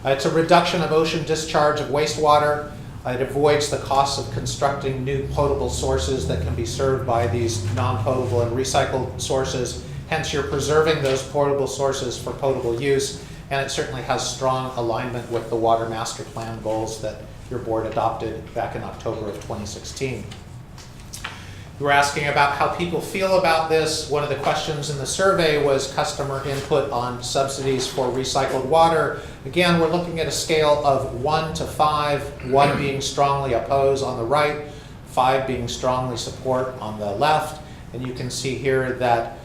C: It's a reduction of ocean discharge of wastewater. It avoids the cost of constructing new potable sources that can be served by these non-potable and recycled sources. Hence, you're preserving those potable sources for potable use, and it certainly has strong alignment with the Water Master Plan goals that your board adopted back in October of 2016. You were asking about how people feel about this. One of the questions in the survey was customer input on subsidies for recycled water. Again, we're looking at a scale of 1 to 5, 1 being strongly oppose on the right, 5 being strongly support on the left. And you can see here that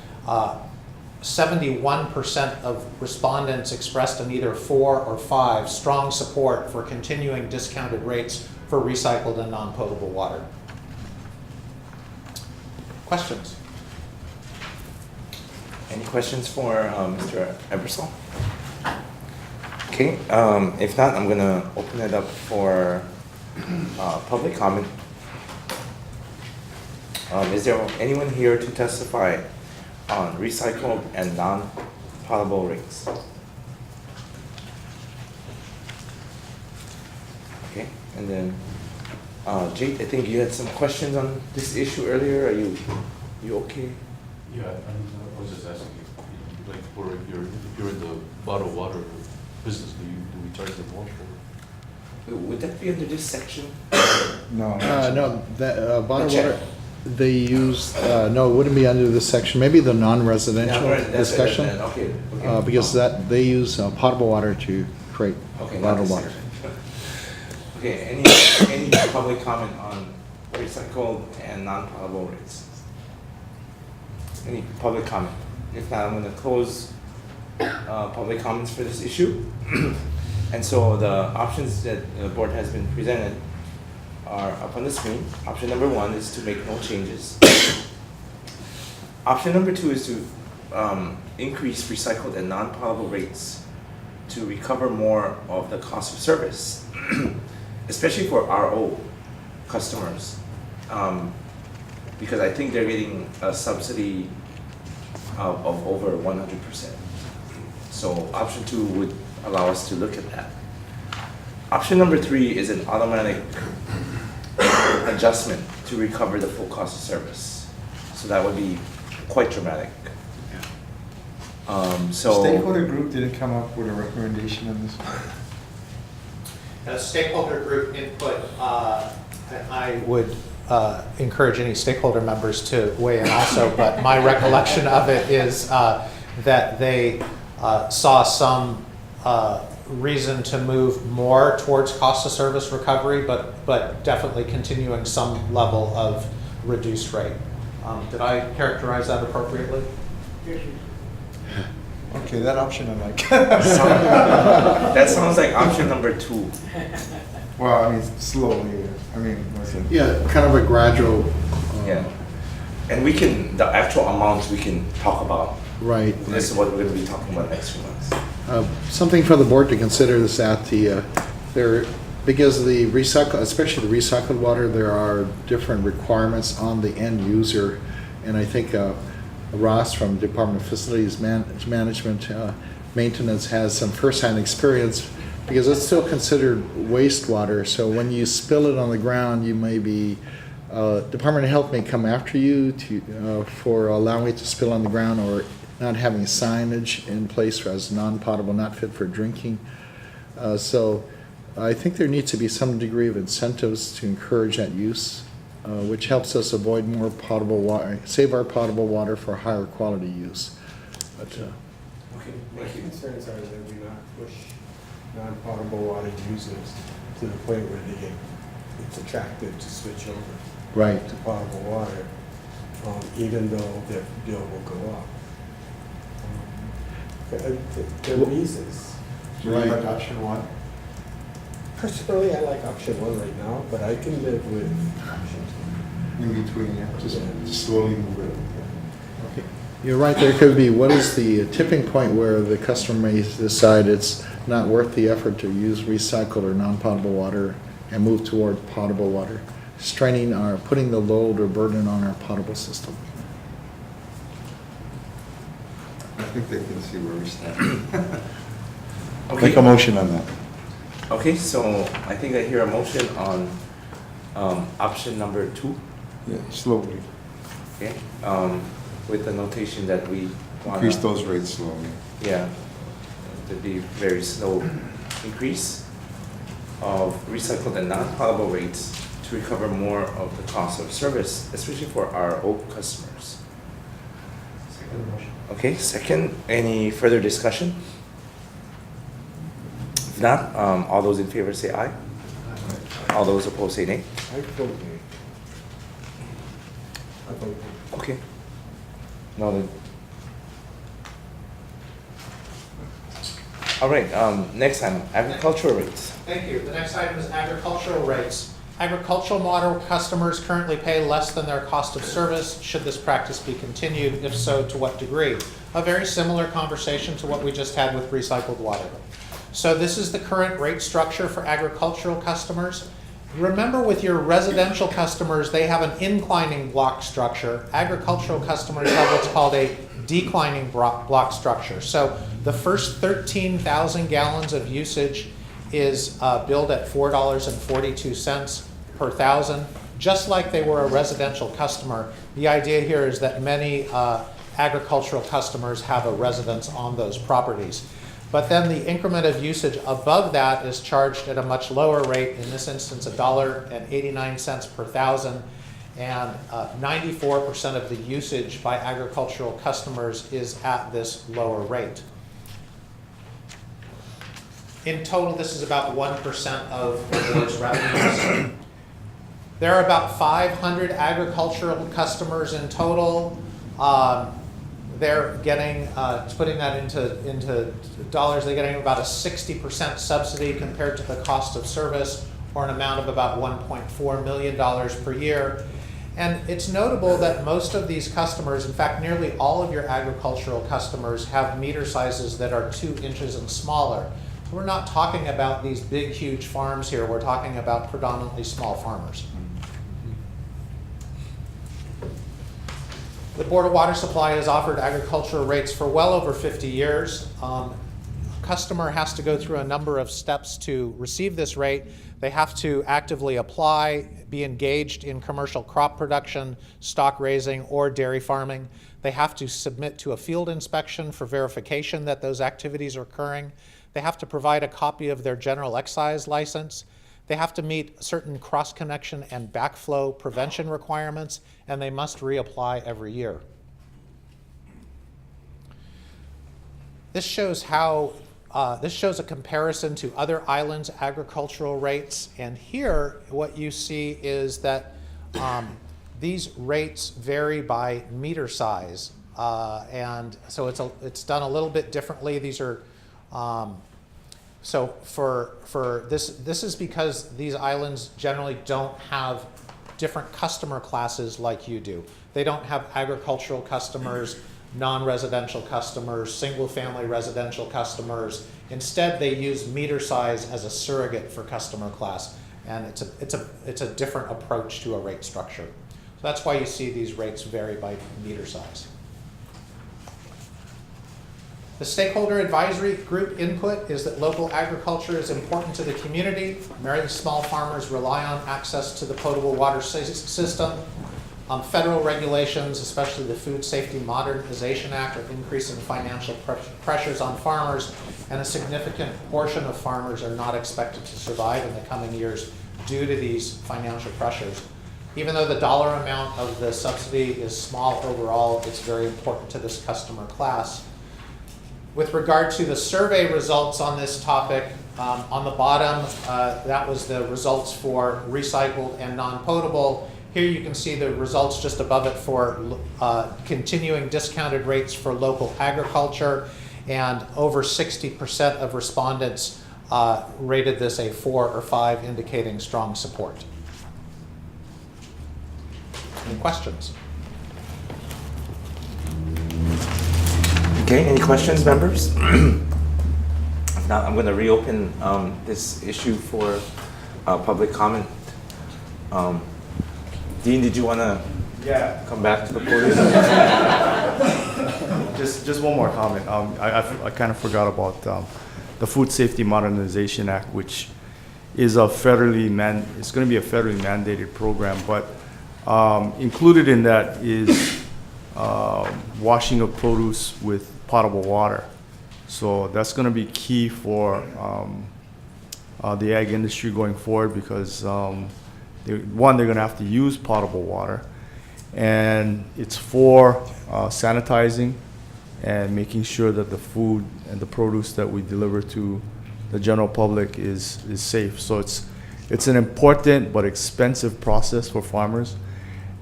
C: 71% of respondents expressed an either 4 or 5 strong support for continuing discounted rates for recycled and non-potable water. Questions?
A: Any questions for Mr. Ebersol? Okay, if not, I'm gonna open it up for public comment. Is there anyone here to testify on recycled and non-potable rates? Okay, and then Jake, I think you had some questions on this issue earlier. Are you okay?
G: Yeah, I was just asking if, like, for if you're in the bottled water business, do we charge them more for?
A: Would that be under this section?
F: No.
B: No, that, bottled
A: The check.
B: water, they use, no, it wouldn't be under this section, maybe the non-residential
A: Yeah, that's it,
B: discussion.
A: okay.
B: Because that, they use potable water to create
A: Okay, not
B: bottled
A: this
B: water.
A: section. Okay, any public comment on recycled and non-potable rates? Any public comment? If not, I'm gonna close public comments for this issue. And so the options that the board has been presented are up on the screen. Option number 1 is to make no changes. Option number 2 is to increase recycled and non-potable rates to recover more of the cost of service, especially for RO customers, because I think they're getting a subsidy of over 100%. So option 2 would allow us to look at that. Option number 3 is an automatic adjustment to recover the full cost of service. So that would be quite dramatic.
F: Stakeholder group didn't come up with a recommendation on this one.
C: As stakeholder group input, I would encourage any stakeholder members to weigh in also, but my recollection of it is that they saw some reason to move more towards cost of service recovery, but definitely continuing some level of reduced rate. Did I characterize that appropriately?
F: Okay, that option I like.
A: That sounds like option number 2.
F: Well, I mean, slowly, I mean, listen.
B: Yeah, kind of a gradual.
A: Yeah. And we can, the actual amounts we can talk about.
B: Right.
A: This is what we're gonna be talking about next few months.
B: Something for the board to consider is that because the recycle, especially the recycled water, there are different requirements on the end user. And I think Ross from Department of Facilities Management, Maintenance has some firsthand experience because it's still considered wastewater. So when you spill it on the ground, you may be, Department of Health may come after you for allowing it to spill on the ground or not having signage in place as non-potable, not fit for drinking. So I think there needs to be some degree of incentives to encourage that use, which helps us avoid more potable water, save our potable water for higher quality use. But,
E: My concerns are that we not push non-potable water users to the point where it's attractive to switch over
B: right.
E: to potable water, even though their bill will go up. There are reasons.
F: Do you like option one?
E: Personally, I like option one right now, but I can live with option two.
F: In between, yeah, just slowly move it.
B: You're right, there could be, what is the tipping point where the customer may decide it's not worth the effort to use recycled or non-potable water and move toward potable water, putting the load or burden on our potable system.
F: I think they can see where we stand.
A: Okay.
F: Make a motion on that.
A: Okay, so I think I hear a motion on option number 2.
F: Yeah, slowly.
A: Okay, with the notation that we want
F: Increase those rates slowly.
A: Yeah, to be very slow increase of recycled and non-potable rates to recover more of the cost of service, especially for our old customers.
C: Second motion.
A: Okay, second, any further discussion? If not, all those in favor say aye. All those opposed say nay.
E: I vote nay. I vote nay.
A: Okay. Noted. All right, next item, agricultural rates.
C: Thank you. The next item is agricultural rates. Agricultural water customers currently pay less than their cost of service. Should this practice be continued? If so, to what degree? A very similar conversation to what we just had with recycled water. So this is the current rate structure for agricultural customers. Remember, with your residential customers, they have an inclining block structure. Agricultural customers have what's called a declining block structure. So the first 13,000 gallons of usage is billed at $4.42 per thousand, just like they were a residential customer. The idea here is that many agricultural customers have a residence on those properties. But then the increment of usage above that is charged at a much lower rate, in this instance $1.89 per thousand, and 94% of the usage by agricultural customers is at this lower rate. In total, this is about 1% of the board's revenues. There are about 500 agricultural customers in total. They're getting, putting that into dollars, they're getting about a 60% subsidy compared to the cost of service, or an amount of about $1.4 million per year. And it's notable that most of these customers, in fact, nearly all of your agricultural customers, have meter sizes that are 2 inches and smaller. We're not talking about these big, huge farms here. We're talking about predominantly small farmers. The Board of Water Supply has offered agricultural rates for well over 50 years. Customer has to go through a number of steps to receive this rate. They have to actively apply, be engaged in commercial crop production, stock raising, or dairy farming. They have to submit to a field inspection for verification that those activities are occurring. They have to provide a copy of their general excise license. They have to meet certain cross-connection and backflow prevention requirements, and they must reapply every year. This shows how this shows a comparison to other islands' agricultural rates, and here what you see is that these rates vary by meter size, and so it's done a little bit differently. These are So for this is because these islands generally don't have different customer classes like you do. They don't have agricultural customers, non-residential customers, single-family residential customers. Instead, they use meter size as a surrogate for customer class, and it's a different approach to a rate structure. So that's why you see these rates vary by meter size. The stakeholder advisory group input is that local agriculture is important to the community. Many small farmers rely on access to the potable water system. Federal regulations, especially the Food Safety Modernization Act, are increasing financial pressures on farmers, and a significant portion of farmers are not expected to survive in the coming years due to these financial pressures. Even though the dollar amount of the subsidy is small overall, it's very important to this customer class. With regard to the survey results on this topic, on the bottom, that was the results for recycled and non-potable. Here you can see the results just above it for continuing discounted rates for local agriculture, and over 60% of respondents rated this a 4 or 5, indicating strong support. Any questions?
A: Okay, any questions, members? Now I'm going to reopen this issue for public comment. Dean, did you want to come back to the podium?
D: Just one more comment. I kind of forgot about the Food Safety Modernization Act, which is it's going to be a federally mandated program, but included in that is washing of produce with potable water. So that's going to be key for the ag industry going forward, because they're going to have to use potable water, and it's for sanitizing and making sure that the food and the produce that we deliver to the general public is safe. So it's an important but expensive process for farmers.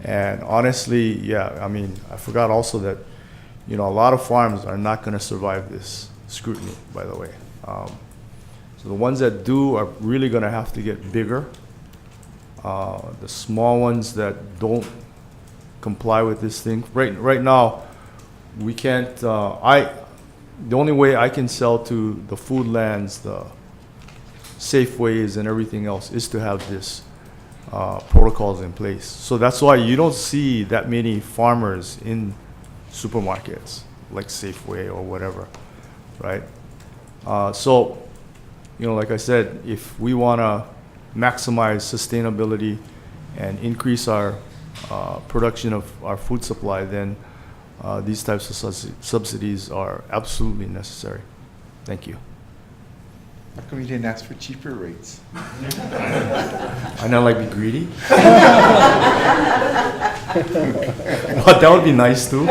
D: And honestly, yeah, I mean, I forgot also that, a lot of farms are not going to survive this scrutiny, by the way. So the ones that do are really going to have to get bigger. The small ones that don't comply with this thing, right now, we can't. The only way I can sell to the food lands, the Safeways, and everything else is to have this protocols in place. So that's why you don't see that many farmers in supermarkets like Safeway or whatever, right? So, like I said, if we want to maximize sustainability and increase our production of our food supply, then these types of subsidies are absolutely necessary. Thank you.
F: How come you didn't ask for cheaper rates?
D: I not like be greedy. But that would be nice too.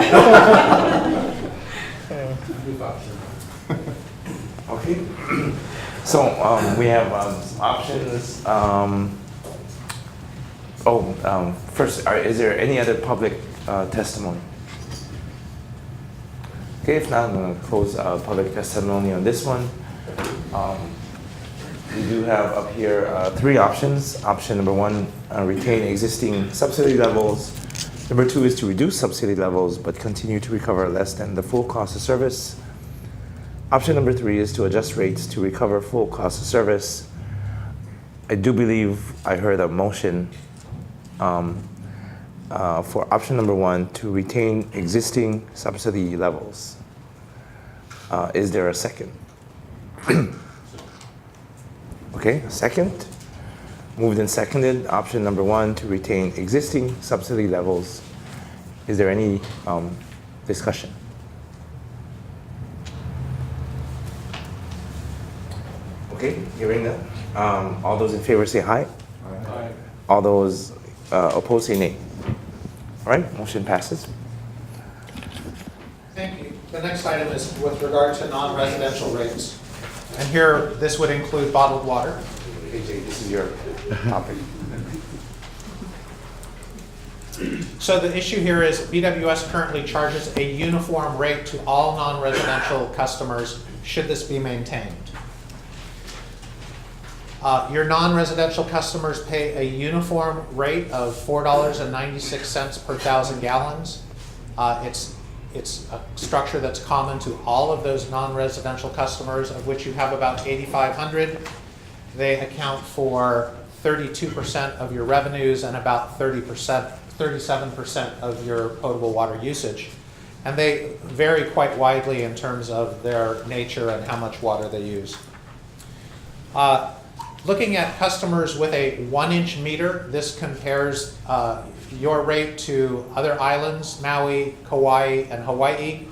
A: Okay. So we have options. First, is there any other public testimony? Okay, if not, I'm going to close public testimony on this one. We do have up here 3 options. Option number 1, retain existing subsidy levels. Number 2 is to reduce subsidy levels but continue to recover less than the full cost of service. Option number 3 is to adjust rates to recover full cost of service. I do believe I heard a motion for option number 1 to retain existing subsidy levels. Is there a second? Okay, second. Moved and seconded. Option number 1 to retain existing subsidy levels. Is there any discussion? Okay, hearing that. All those in favor say aye.
G: Aye.
A: All those opposed say nay. All right, motion passes.
C: Thank you. The next item is with regard to non-residential rates. And here, this would include bottled water.
A: AJ, this is your topic.
C: So the issue here is BWS currently charges a uniform rate to all non-residential customers should this be maintained. Your non-residential customers pay a uniform rate of $4.96 per 1,000 gallons. It's a structure that's common to all of those non-residential customers, of which you have about 8,500. They account for 32% of your revenues and about 37% of your potable water usage. And they vary quite widely in terms of their nature and how much water they use. Looking at customers with a 1-inch meter, this compares your rate to other islands, Maui, Kauai, and Hawaii.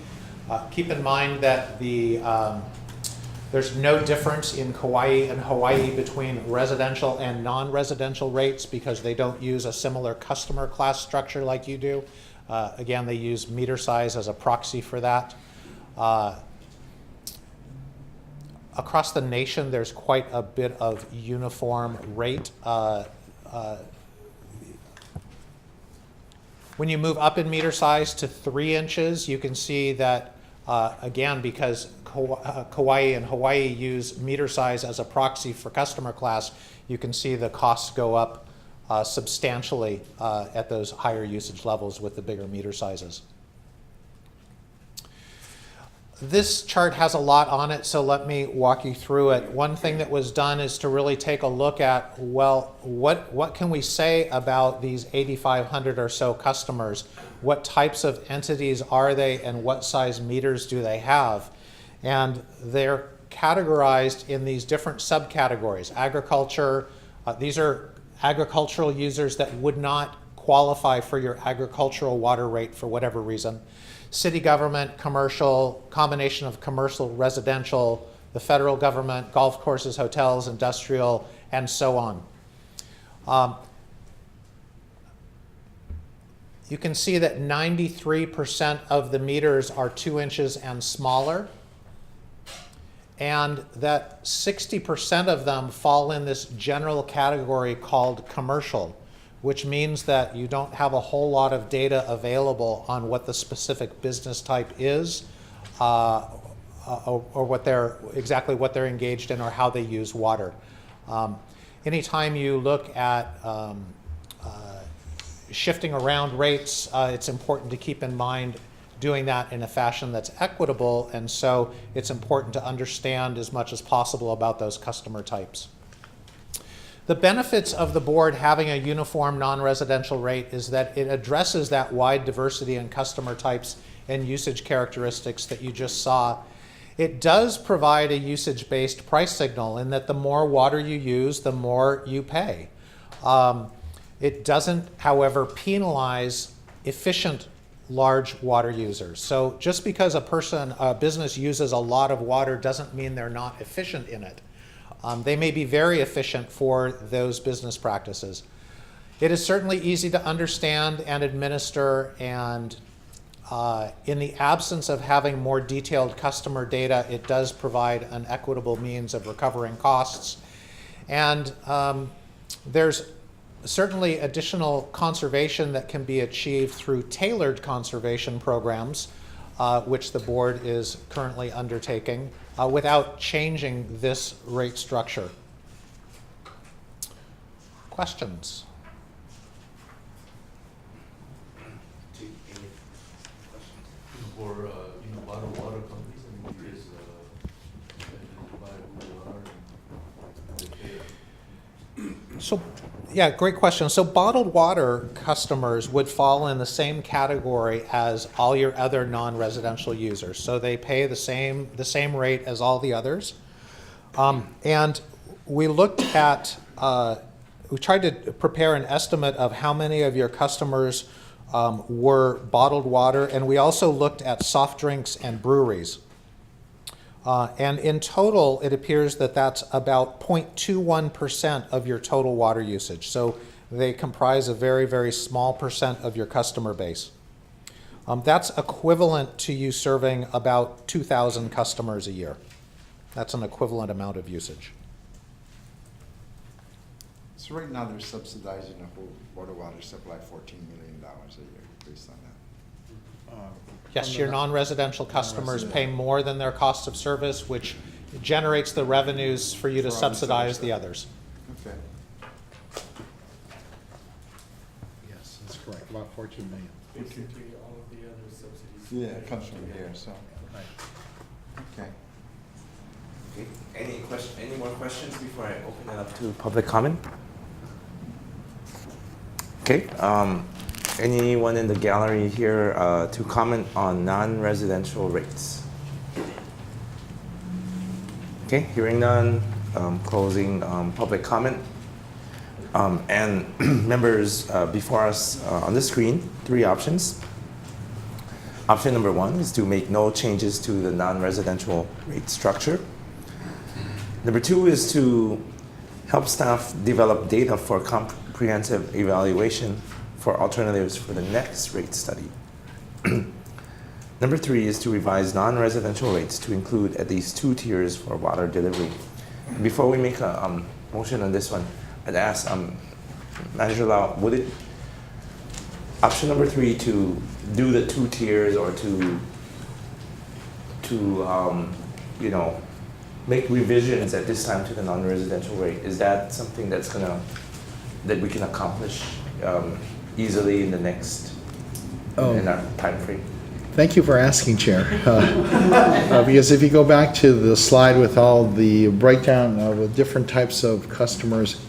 C: Keep in mind that there's no difference in Kauai and Hawaii between residential and non-residential rates because they don't use a similar customer class structure like you do. Again, they use meter size as a proxy for that. Across the nation, there's quite a bit of uniform rate. When you move up in meter size to 3 inches, you can see that, again, because Kauai and Hawaii use meter size as a proxy for customer class, you can see the costs go up substantially at those higher usage levels with the bigger meter sizes. This chart has a lot on it, so let me walk you through it. One thing that was done is to really take a look at, well, what can we say about these 8,500 or so customers? What types of entities are they and what size meters do they have? And they're categorized in these different subcategories. Agriculture, these are agricultural users that would not qualify for your agricultural water rate for whatever reason. City government, commercial, combination of commercial, residential, the federal government, golf courses, hotels, industrial, and so on. You can see that 93% of the meters are 2 inches and smaller, and that 60% of them fall in this general category called commercial, which means that you don't have a whole lot of data available on what the specific business type is, or exactly what they're engaged in or how they use water. Anytime you look at shifting around rates, it's important to keep in mind doing that in a fashion that's equitable, and so it's important to understand as much as possible about those customer types. The benefits of the board having a uniform non-residential rate is that it addresses that wide diversity in customer types and usage characteristics that you just saw. It does provide a usage-based price signal in that the more water you use, the more you pay. It doesn't, however, penalize efficient large water users. So just because a business uses a lot of water doesn't mean they're not efficient in it. They may be very efficient for those business practices. It is certainly easy to understand and administer, and in the absence of having more detailed customer data, it does provide an equitable means of recovering costs. And there's certainly additional conservation that can be achieved through tailored conservation programs, which the board is currently undertaking, without changing this rate structure. Questions?
G: For bottled water companies, I mean, is identify who they are and they pay.
C: So, yeah, great question. So bottled water customers would fall in the same category as all your other non-residential users. So they pay the same rate as all the others. And we looked at, we tried to prepare an estimate of how many of your customers were bottled water, and we also looked at soft drinks and breweries. And in total, it appears that that's about 0.21% of your total water usage. So they comprise a very, very small percent of your customer base. That's equivalent to you serving about 2,000 customers a year. That's an equivalent amount of usage.
F: So right now, they're subsidizing the whole water supply $14 million a year based on that.
C: Yes, your non-residential customers pay more than their cost of service, which generates the revenues for you to subsidize the others.
B: 14 million.
E: Basically, all of the other subsidies.
F: Yeah, it comes from here, so,
B: Right.
F: okay.
A: Okay. Any more questions before I open it up to public comment? Okay. Anyone in the gallery here to comment on non-residential rates? Okay, hearing none, closing public comment. And members, before us on the screen, 3 options. Option number 1 is to make no changes to the non-residential rate structure. Number 2 is to help staff develop data for comprehensive evaluation for alternatives for the next rate study. Number 3 is to revise non-residential rates to include at least 2 tiers for water delivery. Before we make a motion on this one, I'd ask Manager Lau, would it, option number 3 to do the 2 tiers or to you know, make revisions at this time to the non-residential rate, is that something that we can accomplish easily in the next, in our time frame?
B: Thank you for asking, Chair. Because if you go back to the slide with all the breakdown of the different types of customers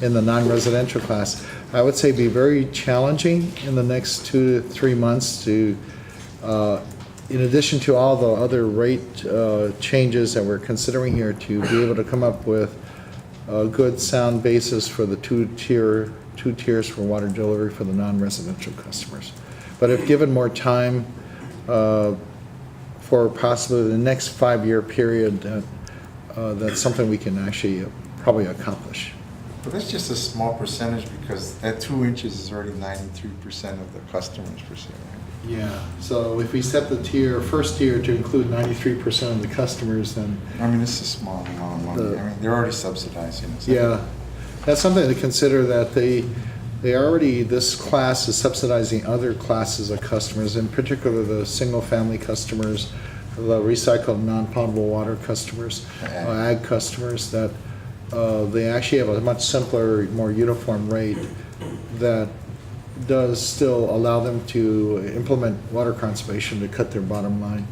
B: in the non-residential class, I would say be very challenging in the next 2 to 3 months to, in addition to all the other rate changes that we're considering here, to be able to come up with a good sound basis for the 2 tiers for water delivery for the non-residential customers. But if given more time, for possibly the next 5-year period, that's something we can actually probably accomplish.
F: But that's just a small percentage because at 2 inches is already 93% of the customers per se, right?
B: Yeah, so if we set the first tier to include 93% of the customers, then
F: I mean, it's a small amount of money. I mean, they're already subsidizing it.
B: yeah, that's something to consider, that they already, this class is subsidizing other classes of customers, in particular the single-family customers, the recycled non-potable water customers, ag customers, that they actually have a much simpler, more uniform rate that does still allow them to implement water conservation to cut their bottom line.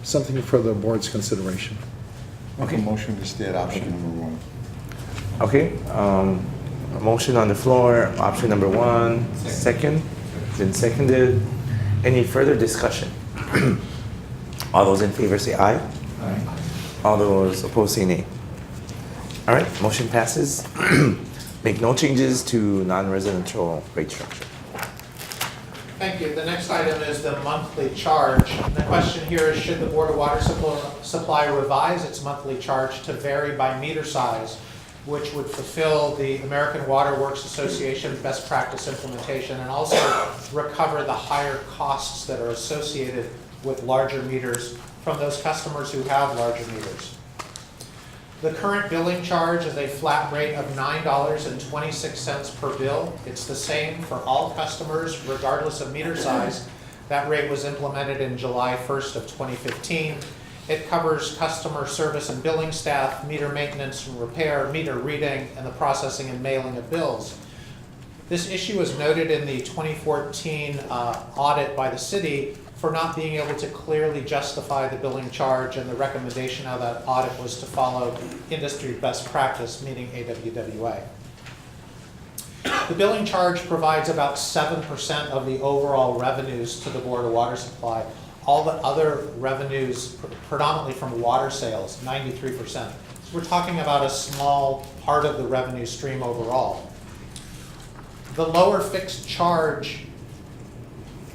B: Something for the board's consideration.
F: Okay. Motion to stay at option number 1.
A: Okay, a motion on the floor, option number 1, second, been seconded. Any further discussion? All those in favor say aye.
F: Aye.
A: All those opposed say nay. All right, motion passes. Make no changes to non-residential rate structure.
C: Thank you. The next item is the monthly charge. And the question here is, should the Board of Water Supply revise its monthly charge to vary by meter size, which would fulfill the American Water Works Association best practice implementation and also recover the higher costs that are associated with larger meters from those customers who have larger meters. The current billing charge is a flat rate of $9.26 per bill. It's the same for all customers regardless of meter size. That rate was implemented in July 1st of 2015. It covers customer service and billing staff, meter maintenance and repair, meter reading, and the processing and mailing of bills. This issue was noted in the 2014 audit by the city for not being able to clearly justify the billing charge, and the recommendation of that audit was to follow industry best practice, meaning AWWA. The billing charge provides about 7% of the overall revenues to the Board of Water Supply. All the other revenues, predominantly from water sales, 93%. So we're talking about a small part of the revenue stream overall. The lower fixed charge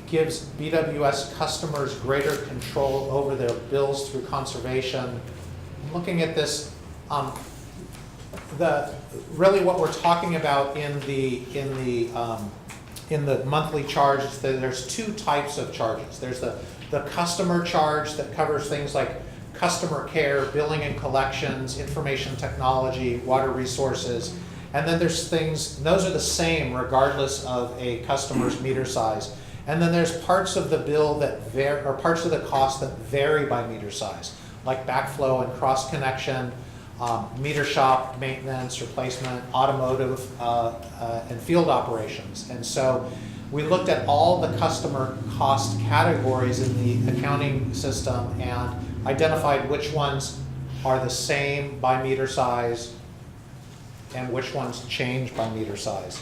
C: gives BWS customers greater control over their bills through conservation. Looking at this, really what we're talking about in the monthly charge is that there's 2 types of charges. There's the customer charge that covers things like customer care, billing and collections, information technology, water resources. And then there's things, those are the same regardless of a customer's meter size. And then there's parts of the bill that vary, or parts of the cost that vary by meter size, like backflow and cross connection, meter shop maintenance, replacement, automotive, and field operations. And so we looked at all the customer cost categories in the accounting system and identified which ones are the same by meter size and which ones change by meter size.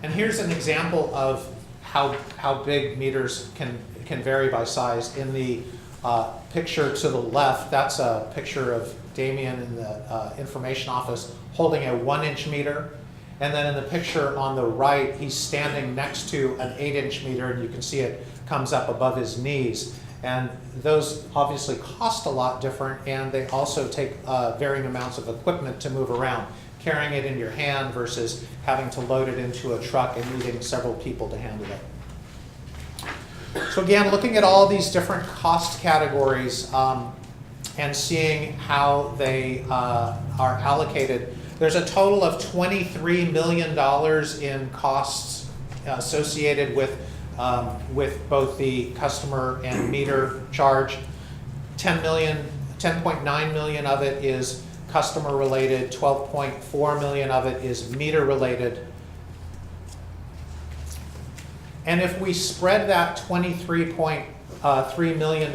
C: And here's an example of how big meters can vary by size. In the picture to the left, that's a picture of Damien in the information office holding a 1-inch meter. And then in the picture on the right, he's standing next to an 8-inch meter, and you can see it comes up above his knees. And those obviously cost a lot different, and they also take varying amounts of equipment to move around. Carrying it in your hand versus having to load it into a truck and needing several people to handle it. So again, looking at all these different cost categories and seeing how they are allocated, there's a total of $23 million in costs associated with both the customer and meter charge. 10.9 million of it is customer related, 12.4 million of it is meter related. And if we spread that $23.3 million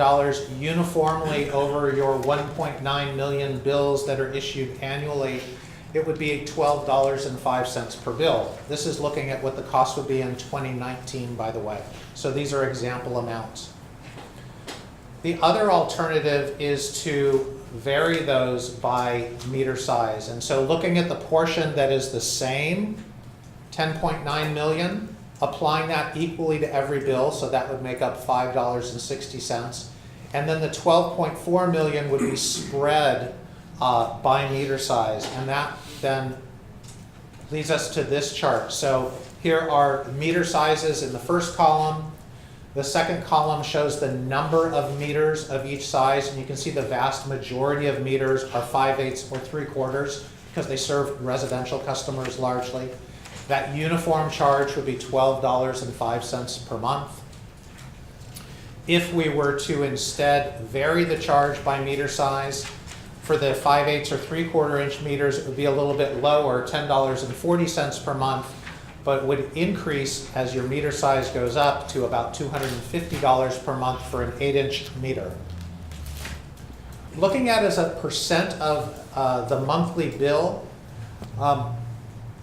C: uniformly over your 1.9 million bills that are issued annually, it would be $12.05 per bill. This is looking at what the cost would be in 2019, by the way. So these are example amounts. The other alternative is to vary those by meter size. And so looking at the portion that is the same, 10.9 million, applying that equally to every bill, so that would make up $5.60. And then the 12.4 million would be spread by meter size. And that then leads us to this chart. So here are meter sizes in the first column. The second column shows the number of meters of each size, and you can see the vast majority of meters are 5/8 or 3/4 because they serve residential customers largely. That uniform charge would be $12.05 per month. If we were to instead vary the charge by meter size, for the 5/8 or 3/4 inch meters, it would be a little bit lower, $10.40 per month, but would increase as your meter size goes up to about $250 per month for an 8-inch meter. Looking at it as a percent of the monthly bill,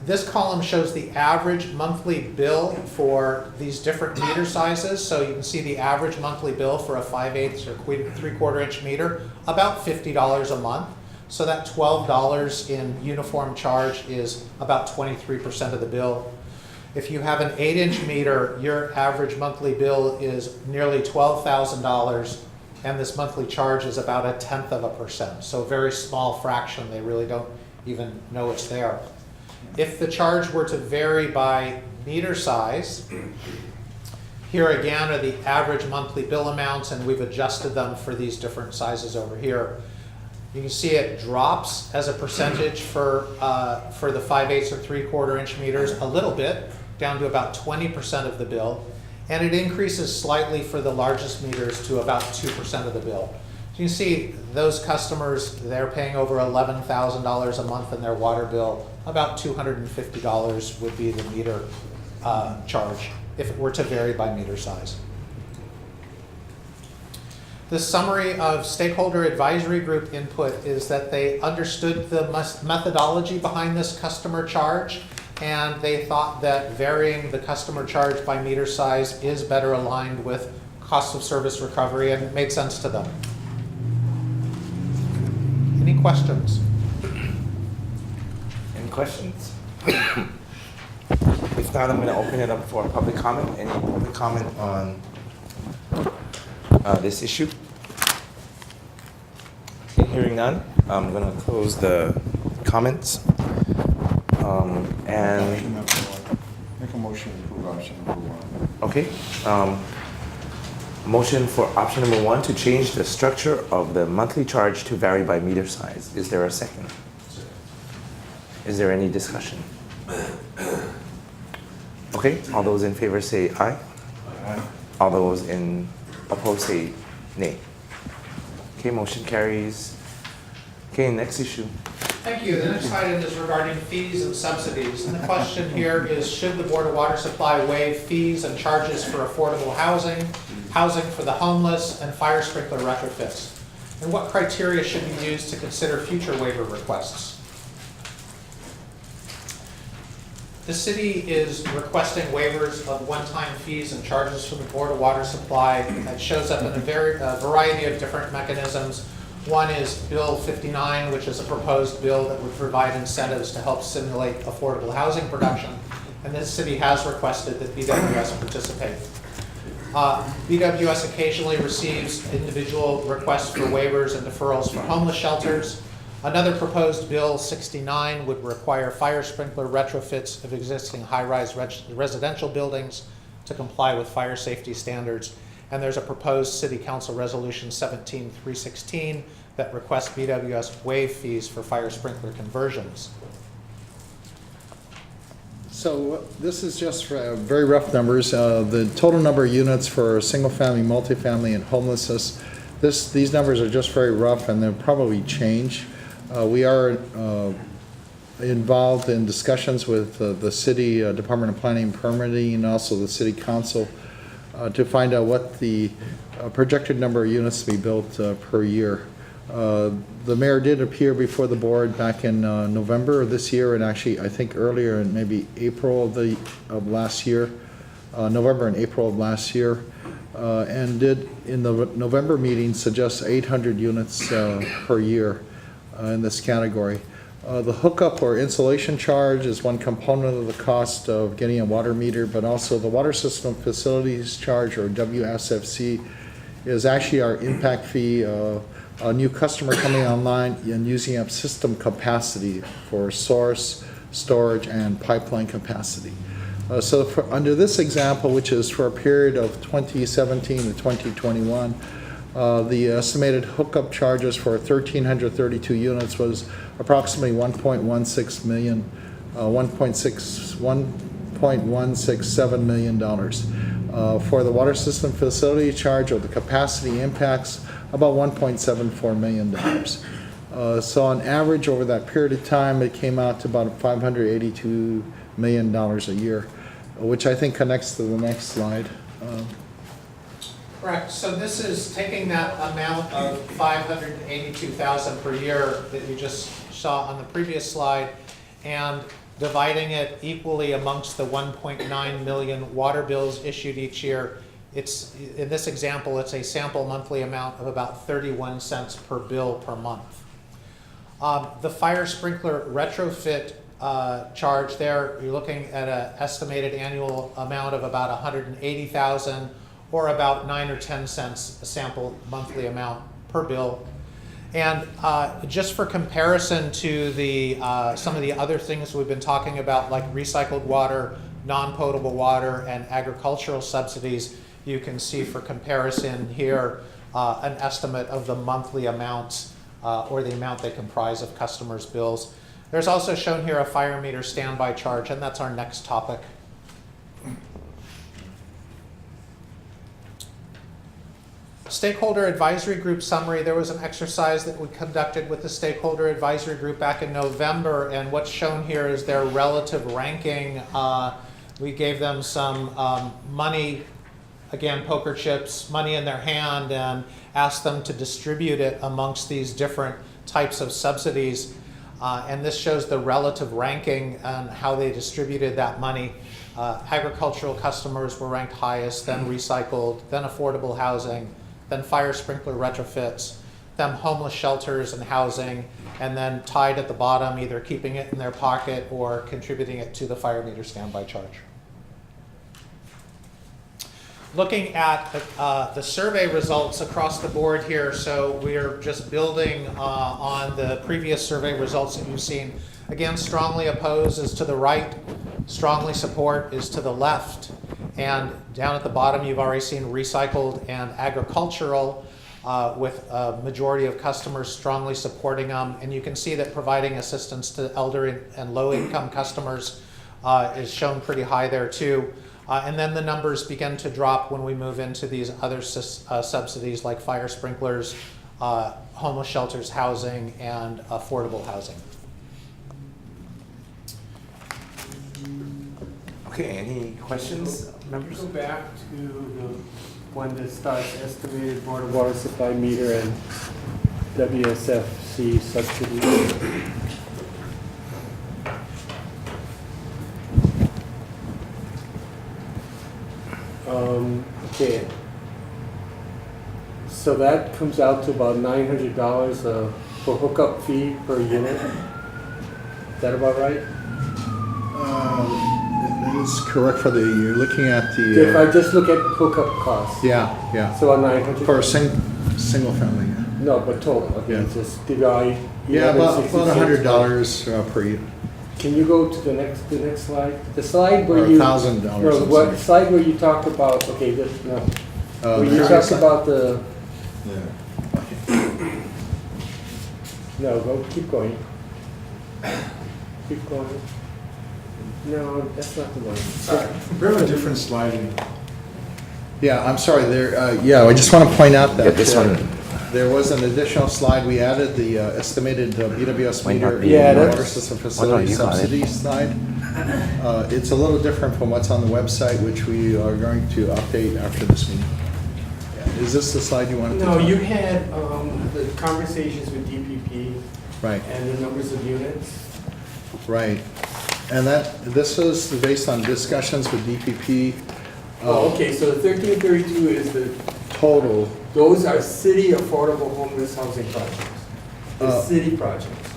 C: this column shows the average monthly bill for these different meter sizes. So you can see the average monthly bill for a 5/8 or 3/4 inch meter, about $50 a month. So that $12 in uniform charge is about 23% of the bill. If you have an 8-inch meter, your average monthly bill is nearly $12,000, and this monthly charge is about 0.1%. So a very small fraction. They really don't even know it's there. If the charge were to vary by meter size, here again are the average monthly bill amounts, and we've adjusted them for these different sizes over here. You can see it drops as a percentage for the 5/8 or 3/4 inch meters a little bit, down to about 20% of the bill, and it increases slightly for the largest meters to about 2% of the bill. So you can see those customers, they're paying over $11,000 a month in their water bill. About $250 would be the meter charge if it were to vary by meter size. The summary of stakeholder advisory group input is that they understood the methodology behind this customer charge, and they thought that varying the customer charge by meter size is better aligned with cost of service recovery, and it made sense to them. Any questions?
A: Any questions? If not, I'm going to open it up for public comment. Any public comment on this issue? Okay, hearing none, I'm going to close the comments. And
F: Make a motion to approve option number 1.
A: okay, motion for option number 1 to change the structure of the monthly charge to vary by meter size. Is there a second? Is there any discussion? Okay, all those in favor say aye.
F: Aye.
A: All those in opposed say nay. Okay, motion carries. Okay, next issue.
C: Thank you. The next item is regarding fees and subsidies. And the question here is, should the Board of Water Supply waive fees and charges for affordable housing, housing for the homeless, and fire sprinkler retrofits? And what criteria should be used to consider future waiver requests? The city is requesting waivers of one-time fees and charges from the Board of Water Supply. It shows up in a variety of different mechanisms. One is Bill 59, which is a proposed bill that would provide incentives to help stimulate affordable housing production. And this city has requested that BWS participate. BWS occasionally receives individual requests for waivers and deferrals for homeless shelters. Another proposed Bill 69 would require fire sprinkler retrofits of existing high-rise residential buildings to comply with fire safety standards. And there's a proposed City Council Resolution 17316 that requests BWS waive fees for fire sprinkler conversions.
B: So this is just for very rough numbers. The total number of units for single-family, multifamily, and homelessness, these numbers are just very rough, and they'll probably change. We are involved in discussions with the City Department of Planning and Permitting, and also the City Council to find out what the projected number of units to be built per year. The mayor did appear before the board back in November of this year, and actually I think earlier in maybe April of last year, November and April of last year, and did in the November meeting suggest 800 units per year in this category. The hookup or installation charge is one component of the cost of getting a water meter, but also the water system facilities charge, or WSFC, is actually our impact fee. A new customer coming online and using up system capacity for source, storage, and pipeline capacity. So under this example, which is for a period of 2017 to 2021, the estimated hookup charges for 1,332 units was approximately $1.16 million, $1.167 million. For the water system facility charge or the capacity impacts, about $1.74 million. So on average over that period of time, it came out to about $582 million a year, which I think connects to the next slide.
C: Correct. So this is taking that amount of $582,000 per year that you just saw on the previous slide and dividing it equally amongst the 1.9 million water bills issued each year. It's, in this example, it's a sample monthly amount of about 31 cents per bill per month. The fire sprinkler retrofit charge there, you're looking at an estimated annual amount of about 180,000, or about 9 or 10 cents a sample monthly amount per bill. And just for comparison to the some of the other things we've been talking about, like recycled water, non-potable water, and agricultural subsidies, you can see for comparison here an estimate of the monthly amounts or the amount they comprise of customers' bills. There's also shown here a fire meter standby charge, and that's our next topic. Stakeholder Advisory Group summary. There was an exercise that we conducted with the Stakeholder Advisory Group back in November, and what's shown here is their relative ranking. We gave them some money, again, poker chips, money in their hand, and asked them to distribute it amongst these different types of subsidies. And this shows the relative ranking and how they distributed that money. Agricultural customers were ranked highest, then recycled, then affordable housing, then fire sprinkler retrofits, then homeless shelters and housing, and then tied at the bottom, either keeping it in their pocket or contributing it to the fire meter standby charge. Looking at the survey results across the board here, so we're just building on the previous survey results that you've seen. Again, strongly oppose is to the right, strongly support is to the left, and down at the bottom you've already seen recycled and agricultural, with a majority of customers strongly supporting them. And you can see that providing assistance to elder and low-income customers is shown pretty high there too. And then the numbers begin to drop when we move into these other subsidies like fire sprinklers, homeless shelters, housing, and affordable housing.
A: Okay, any questions, members?
E: Go back to the one that starts estimated Board of Water Supply meter and WSFC subsidy. Okay. So that comes out to about $900 for hookup fee per unit. Is that about right?
B: That is correct for you're looking at
E: If I just look at hookup costs,
B: yeah,
E: so about 900.
B: for a single family, yeah.
E: No, but total, okay,
B: Yeah.
E: just divide.
B: Yeah, about
E: $11.66
B: $100 per year,
E: Can you go to the next slide? The slide
B: or
E: where you.
B: $1,000.
E: No,
B: I'm
E: what
B: sorry.
E: slide where you talk about, okay, no. Where you
B: the
E: talk
B: slide?
E: about the,
F: Yeah.
E: no, keep going. Keep going. No, that's not the one.
F: We have a different slide.
B: Yeah, I'm sorry, I just want to point out that.
A: Yeah, this one.
B: There was an additional slide, we added the estimated BWS
A: Might not
B: meter
A: be
E: Yeah,
B: and
E: that's-
B: water system facility
A: you got it.
B: subsidy slide. It's a little different from what's on the website, which we are going to update after this meeting. Yeah, is this the slide you wanted to?
E: No, you had the conversations with DPP
B: Right,
E: and the numbers of units.
B: right. And this was based on discussions with DPP.
E: Oh, okay, so the 1332 is the,
B: Total,
E: those are city affordable homeless housing projects. The
B: Uh,
E: city projects.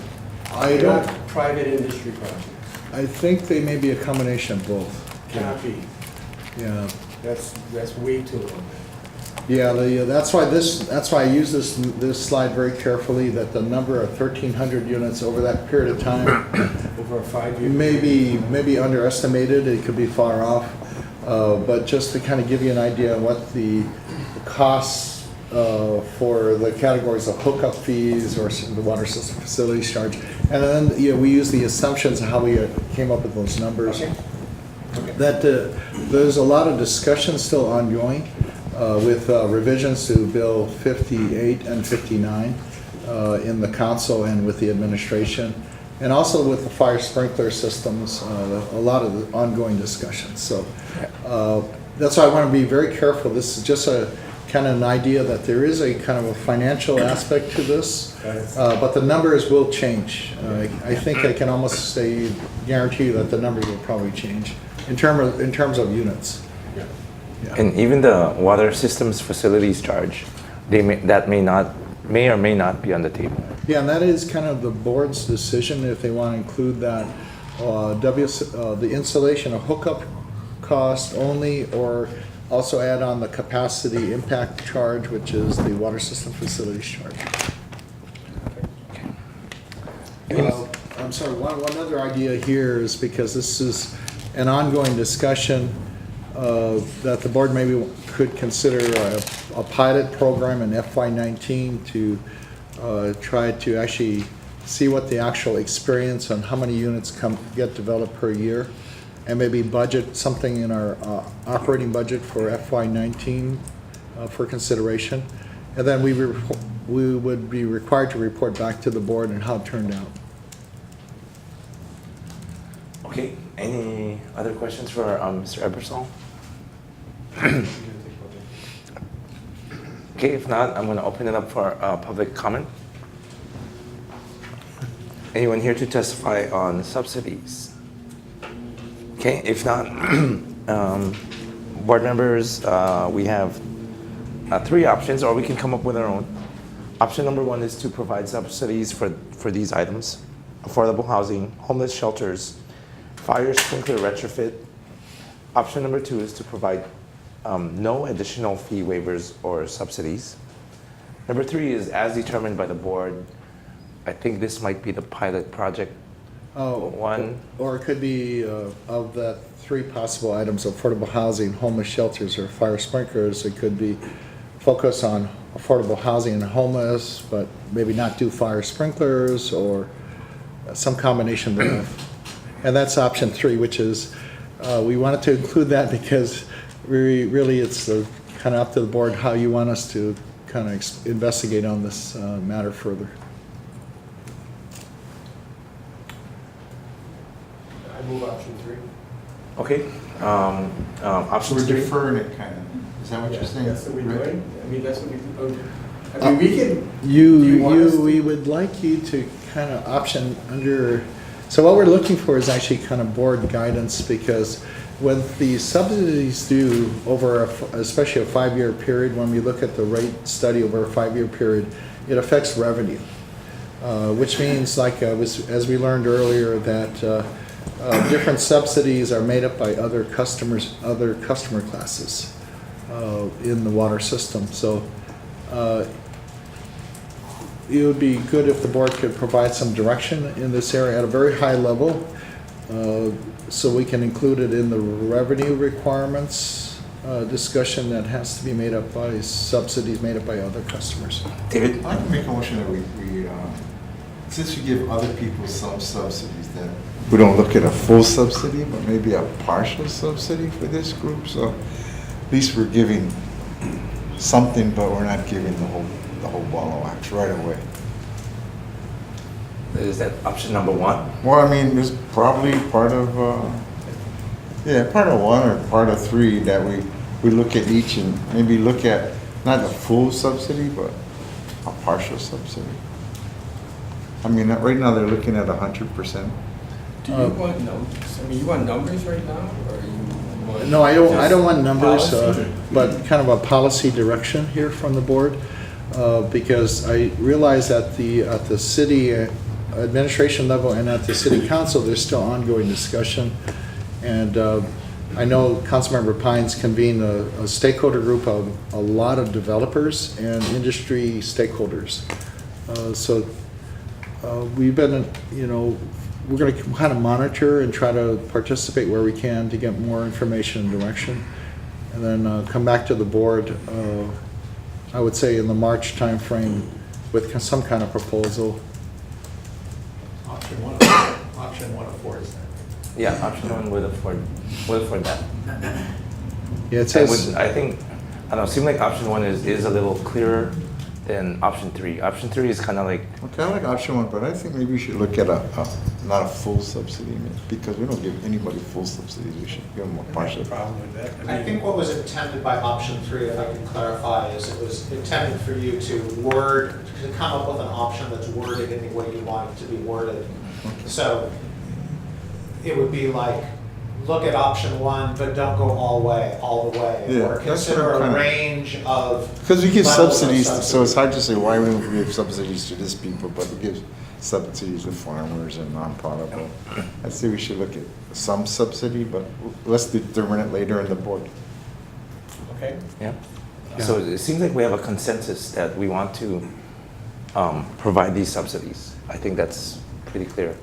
B: I
E: They're
B: don't,
E: not private industry projects.
B: I think they may be a combination of both.
E: Cannot be.
B: Yeah.
E: That's way too low.
B: Yeah, that's why I use this slide very carefully, that the number of 1,300 units over that period of time
E: Over a 5-year.
B: maybe underestimated, it could be far off. But just to kind of give you an idea of what the costs for the categories of hookup fees or the water system facilities charge. And then, we use the assumptions of how we came up with those numbers.
E: Okay.
B: That there's a lot of discussion still ongoing with revisions to Bill 58 and 59 in the council and with the administration, and also with the fire sprinkler systems, a lot of the ongoing discussions. So that's why I want to be very careful. This is just a kind of an idea that there is a kind of a financial aspect to this, but the numbers will change. I think I can almost say, guarantee you that the numbers will probably change in terms of units. Yeah.
A: And even the water systems facilities charge, may or may not be on the table.
B: Yeah, and that is kind of the board's decision if they want to include that, the installation of hookup cost only, or also add on the capacity impact charge, which is the water system facilities charge. I'm sorry, one other idea here is, because this is an ongoing discussion, that the board maybe could consider a pilot program in FY19 to try to actually see what the actual experience on how many units get developed per year, and maybe budget something in our operating budget for FY19 for consideration. And then we would be required to report back to the board on how it turned out.
A: Okay, any other questions for Mr. Ebersol? Okay, if not, I'm going to open it up for public comment. Anyone here to testify on subsidies? Okay, if not, board members, we have 3 options, or we can come up with our own. Option number 1 is to provide subsidies for these items: affordable housing, homeless shelters, fire sprinkler retrofit. Option number 2 is to provide no additional fee waivers or subsidies. Number 3 is as determined by the board. I think this might be the pilot project. One.
B: Or it could be of the 3 possible items: affordable housing, homeless shelters, or fire sprinklers. It could be focus on affordable housing and homeless, but maybe not do fire sprinklers, or some combination thereof. And that's option 3, which is, we wanted to include that because really it's kind of up to the board how you want us to kind of investigate on this matter further.
E: I move option 3.
A: Okay, Option
F: We're
A: 3?
F: deferring it kind of. Is that what you're saying?
E: That's what we're
F: Rick?
E: doing? I mean, that's what we, I mean, we can.
B: You,
E: do you want us to-
B: we would like you to kind of option under, so what we're looking for is actually kind of board guidance, because when the subsidies due over, especially a 5-year period, when we look at the rate study over a 5-year period, it affects revenue. Which means, like, as we learned earlier, that different subsidies are made up by other customers, other customer classes in the water system. So it would be good if the board could provide some direction in this area at a very high level, so we can include it in the revenue requirements discussion that has to be made up by subsidies made up by other customers.
A: David?
F: I'd like to make a motion that we since we give other people some subsidies, that we don't look at a full subsidy, but maybe a partial subsidy for this group. So at least we're giving something, but we're not giving the whole ball of wax right away.
A: Is that option number 1?
F: Well, I mean, there's probably part of, part of 1 or part of 3 that we look at each and maybe look at not a full subsidy, but a partial subsidy. I mean, right now they're looking at 100%.
E: Do you want numbers? I mean, you want numbers right now, or you want?
B: No, I don't want
E: just
B: numbers,
E: policy?
B: but kind of a policy direction here from the board, because I realize at the city administration level and at the city council, there's still ongoing discussion. And I know Councilmember Pines convened a stakeholder group of a lot of developers and industry stakeholders. So we've been, we're going to kind of monitor and try to participate where we can to get more information and direction, and then come back to the board, I would say in the March timeframe, with some kind of proposal.
C: Option one of 4 is that.
A: Yeah, option 1 would afford that.
B: Yeah, it says,
A: I think, I don't know, it seems like option 1 is a little clearer than option 3. Option 3 is kind of like,
F: Okay, I like option 1, but I think maybe we should look at not a full subsidy, because we don't give anybody full subsidies. We should give them a partial.
E: Problem with that?
C: I think what was intended by option 3, if I can clarify, is it was intended for you to come up with an option that's worded any way you want it to be worded. So it would be like, look at option 1, but don't go all the way.
F: Yeah,
C: Or
F: that's
C: consider
F: what I'm
C: a
F: kinda-
C: range of.
F: Because we give
C: levels of
F: subsidies, so it's hard to say why we don't give subsidies to this people, but we give subsidies to farmers and non-potable. I'd say we should look at some subsidy, but let's determine it later in the board.
E: Okay.
A: yeah. So it seems like we have a consensus that we want to provide these subsidies. I think that's pretty clear.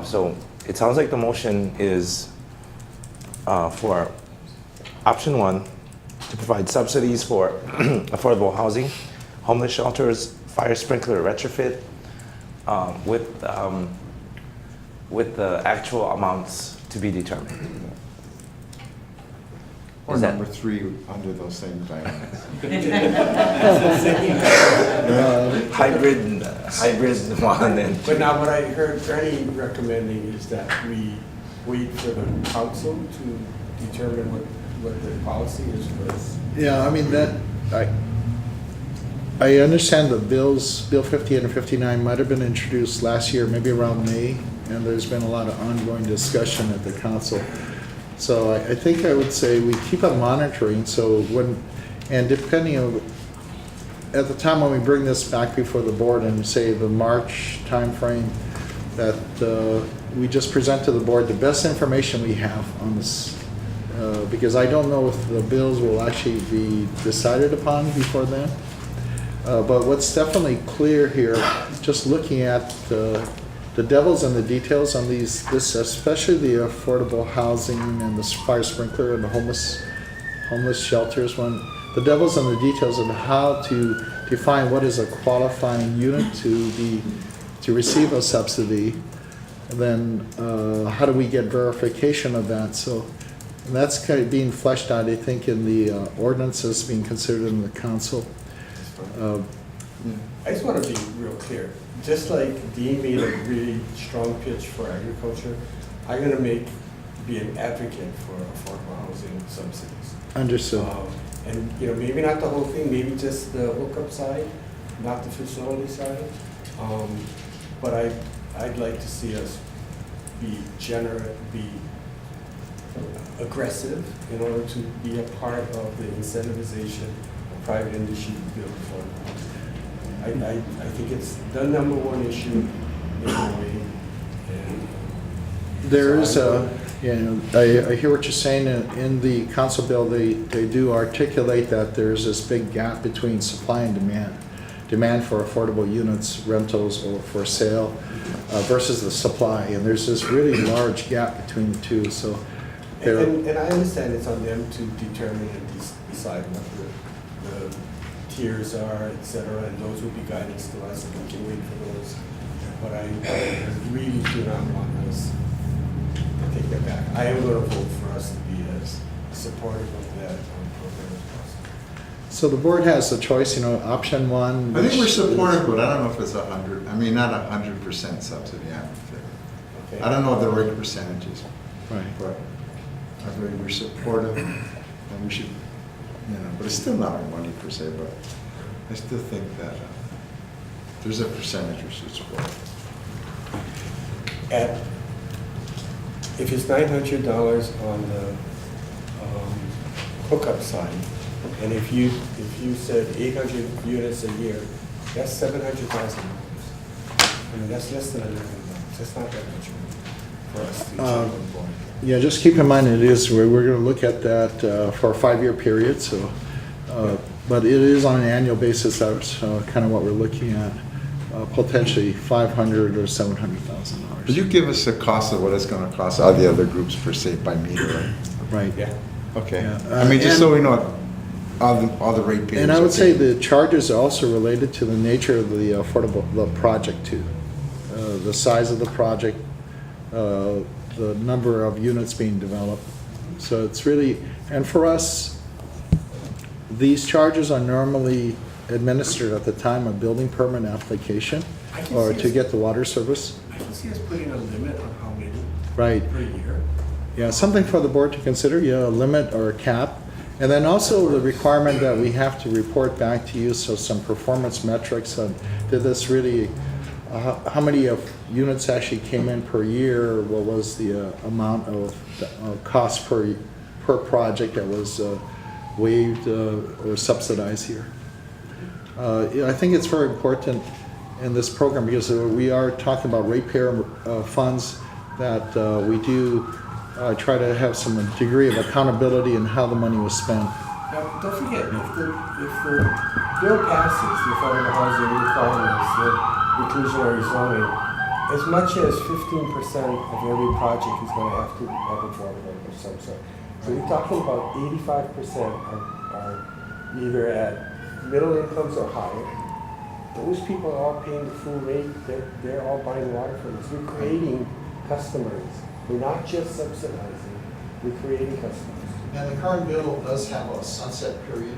A: So it sounds like the motion is for option 1, to provide subsidies for affordable housing, homeless shelters, fire sprinkler retrofit, with the actual amounts to be determined.
F: Or
A: Is that-
F: number 3 under those same guidelines.
A: Hybrid 1 and 2.
E: But now what I heard Bernie recommending is that we wait for the council to determine what the policy is for this.
B: yeah, I mean, I understand the bills, Bill 58 and 59 might have been introduced last year, maybe around May, and there's been a lot of ongoing discussion at the council. So I think I would say we keep on monitoring, so and depending on, at the time when we bring this back before the board and say the March timeframe, that we just present to the board the best information we have on this, because I don't know if the bills will actually be decided upon before then. But what's definitely clear here, just looking at the devil's in the details on this, especially the affordable housing and the fire sprinkler and the homeless shelters, when the devil's in the details of how to define what is a qualifying unit to receive a subsidy, and then how do we get verification of that? So that's kind of being fleshed out, I think, in the ordinances being considered in the council.
E: I just want to be real clear. Just like Dean made a really strong pitch for agriculture, I'm going to make be an advocate for affordable housing subsidies.
B: Understood.
E: And, you know, maybe not the whole thing, maybe just the hookup side, not the facility side. But I'd like to see us be aggressive in order to be a part of the incentivization of private industry to build affordable housing. I think it's the number one issue in Hawaii. And
B: There
E: so
B: is I hear what you're saying. In the council bill, they do articulate that there's this big gap between supply and demand. Demand for affordable units, rentals, or for sale versus the supply. And there's this really large gap between the two. So there.
E: And I understand it's on them to determine and decide what the tiers are, et cetera, and those will be guidance to us, and we can wait for those. But I really do not want us to take that back. I am going to vote for us to be as supportive of that program as possible.
B: So the board has the choice, option one.
F: I think we're
B: which
F: supportive,
B: is-
F: but I don't know if it's 100, I mean, not 100% subsidy, I'm in favor.
E: Okay.
F: I don't know the right percentages,
B: Right.
F: but I believe we're supportive, and we should, but it's still not our money per se, but I still think that there's a percentage we should support.
E: If it's $900 on the hookup side, and if you said 800 units a year, that's $700,000. I mean, that's less than $1 million. That's not that much money for us to jump on board.
B: Yeah, just keep in mind, we're going to look at that for a 5-year period, so, but it is on an annual basis. That's kind of what we're looking at, potentially $500,000 or $700,000.
F: But you give us the cost of what it's gonna cost all the other groups per se by meter, right?
B: Right.
E: Yeah.
F: Okay,
B: Yeah.
F: I mean, just so
B: And-
F: we know, all the rate payers.
B: And I
F: are
B: would say
F: paying.
B: the charges are also related to the nature of the the project too. The size of the project, the number of units being developed. So it's really, and for us, these charges are normally administered at the time of building permit application
E: I can
B: or
E: see
B: to
E: us-
B: get the water service.
E: I can see us putting a limit on how many
B: Right.
E: per year.
B: Yeah, something for the board to consider, a limit or a cap. And then also the requirement that we have to report back to you, so some performance metrics on, did this really, how many of units actually came in per year? What was the amount of cost per project that was waived or subsidized here? I think it's very important in this program because we are talking about ratepayer funds that we do try to have some degree of accountability in how the money was spent.
E: Now, don't forget, if the bill passes, the affordable housing requirements, the inclusionary zoning, as much as 15% of every project is going to have affordable of some sort. So we're talking about 85% are either at middle incomes or higher. Those people are all paying the full rate. They're all buying water from us. We're creating customers. We're not just subsidizing. We're creating customers.
B: And the current bill does have a sunset period.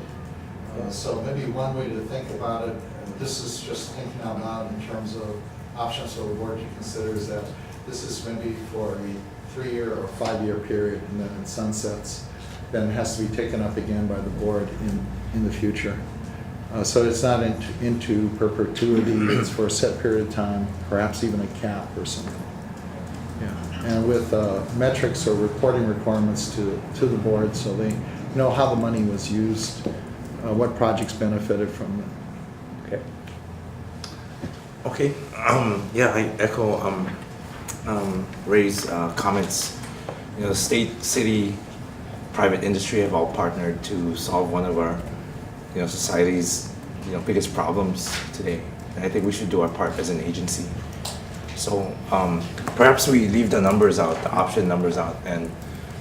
B: So maybe one way to think about it, and this is just thinking out loud in terms of options for the board to consider, is that this is maybe for a 3-year or 5-year period, and then it sunsets. Then it has to be taken up again by the board in the future. So it's not into perpetuity, it's for a set period of time, perhaps even a cap or something. Yeah, and with metrics or reporting requirements to the board, so they know how the money was used, what projects benefited from it.
A: Okay. Okay, yeah, I echo Ray's comments. State, city, private industry have all partnered to solve one of our, society's, biggest problems today. And I think we should do our part as an agency. So perhaps we leave the numbers out, the option numbers out, and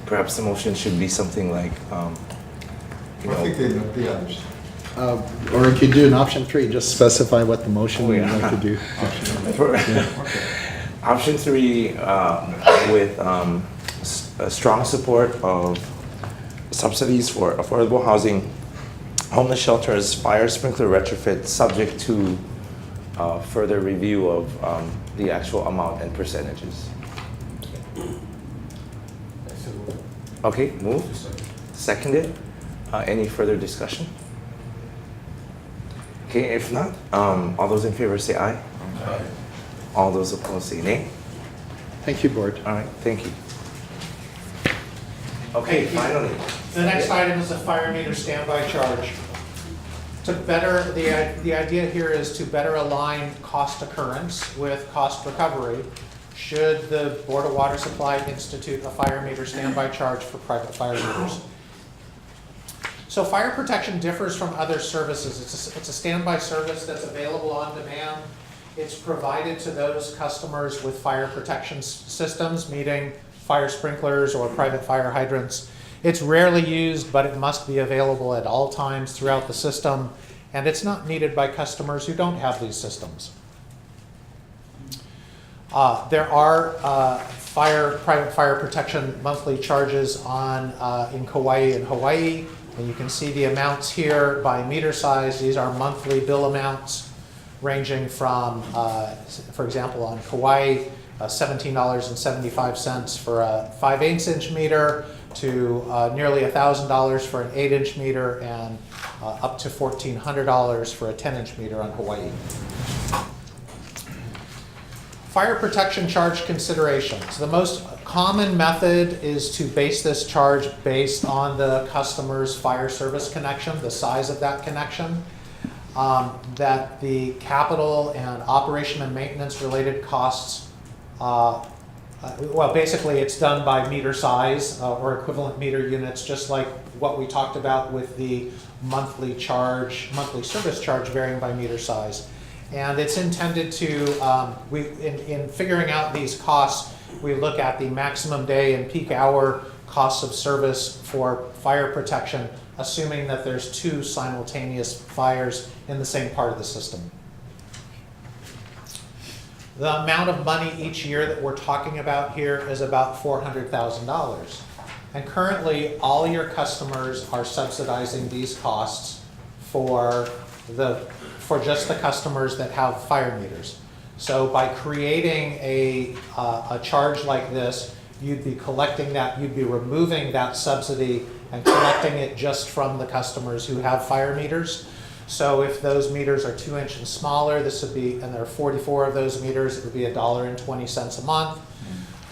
A: perhaps the motion should be something like,
F: I think they know the others.
B: Or if you do an option 3, just specify what the motion you'd like to do.
A: Option 3 with a strong support of subsidies for affordable housing, homeless shelters, fire sprinkler retrofit, subject to further review of the actual amount and percentages. Okay, moved. Seconded. Any further discussion? Okay, if not, all those in favor say aye.
G: Aye.
A: All those opposed say nay.
B: Thank you, Board.
A: All right, thank you. Okay, finally.
C: The next item is the fire meter standby charge. To better, the idea here is to better align cost occurrence with cost recovery should the Board of Water Supply institute a fire meter standby charge for private fire meters. So fire protection differs from other services. It's a standby service that's available on demand. It's provided to those customers with fire protection systems, meaning fire sprinklers or private fire hydrants. It's rarely used, but it must be available at all times throughout the system, and it's not needed by customers who don't have these systems. There are private fire protection monthly charges in Kauai and Hawaii, and you can see the amounts here by meter size. These are monthly bill amounts ranging from, for example, on Kauai, $17.75 for a 5/8 inch meter to nearly $1,000 for an 8-inch meter and up to $1,400 for a 10-inch meter on Hawaii. Fire protection charge considerations. The most common method is to base this charge based on the customer's fire service connection, the size of that connection. That the capital and operation and maintenance related costs, well, basically it's done by meter size or equivalent meter units, just like what we talked about with the monthly service charge varying by meter size. And it's intended to, in figuring out these costs, we look at the maximum day and peak hour costs of service for fire protection, assuming that there's 2 simultaneous fires in the same part of the system. The amount of money each year that we're talking about here is about $400,000. And currently, all your customers are subsidizing these costs for just the customers that have fire meters. So by creating a charge like this, you'd be collecting that, you'd be removing that subsidy and collecting it just from the customers who have fire meters. So if those meters are 2-inch and smaller, this would be, and there are 44 of those meters, it would be $1.20 a month.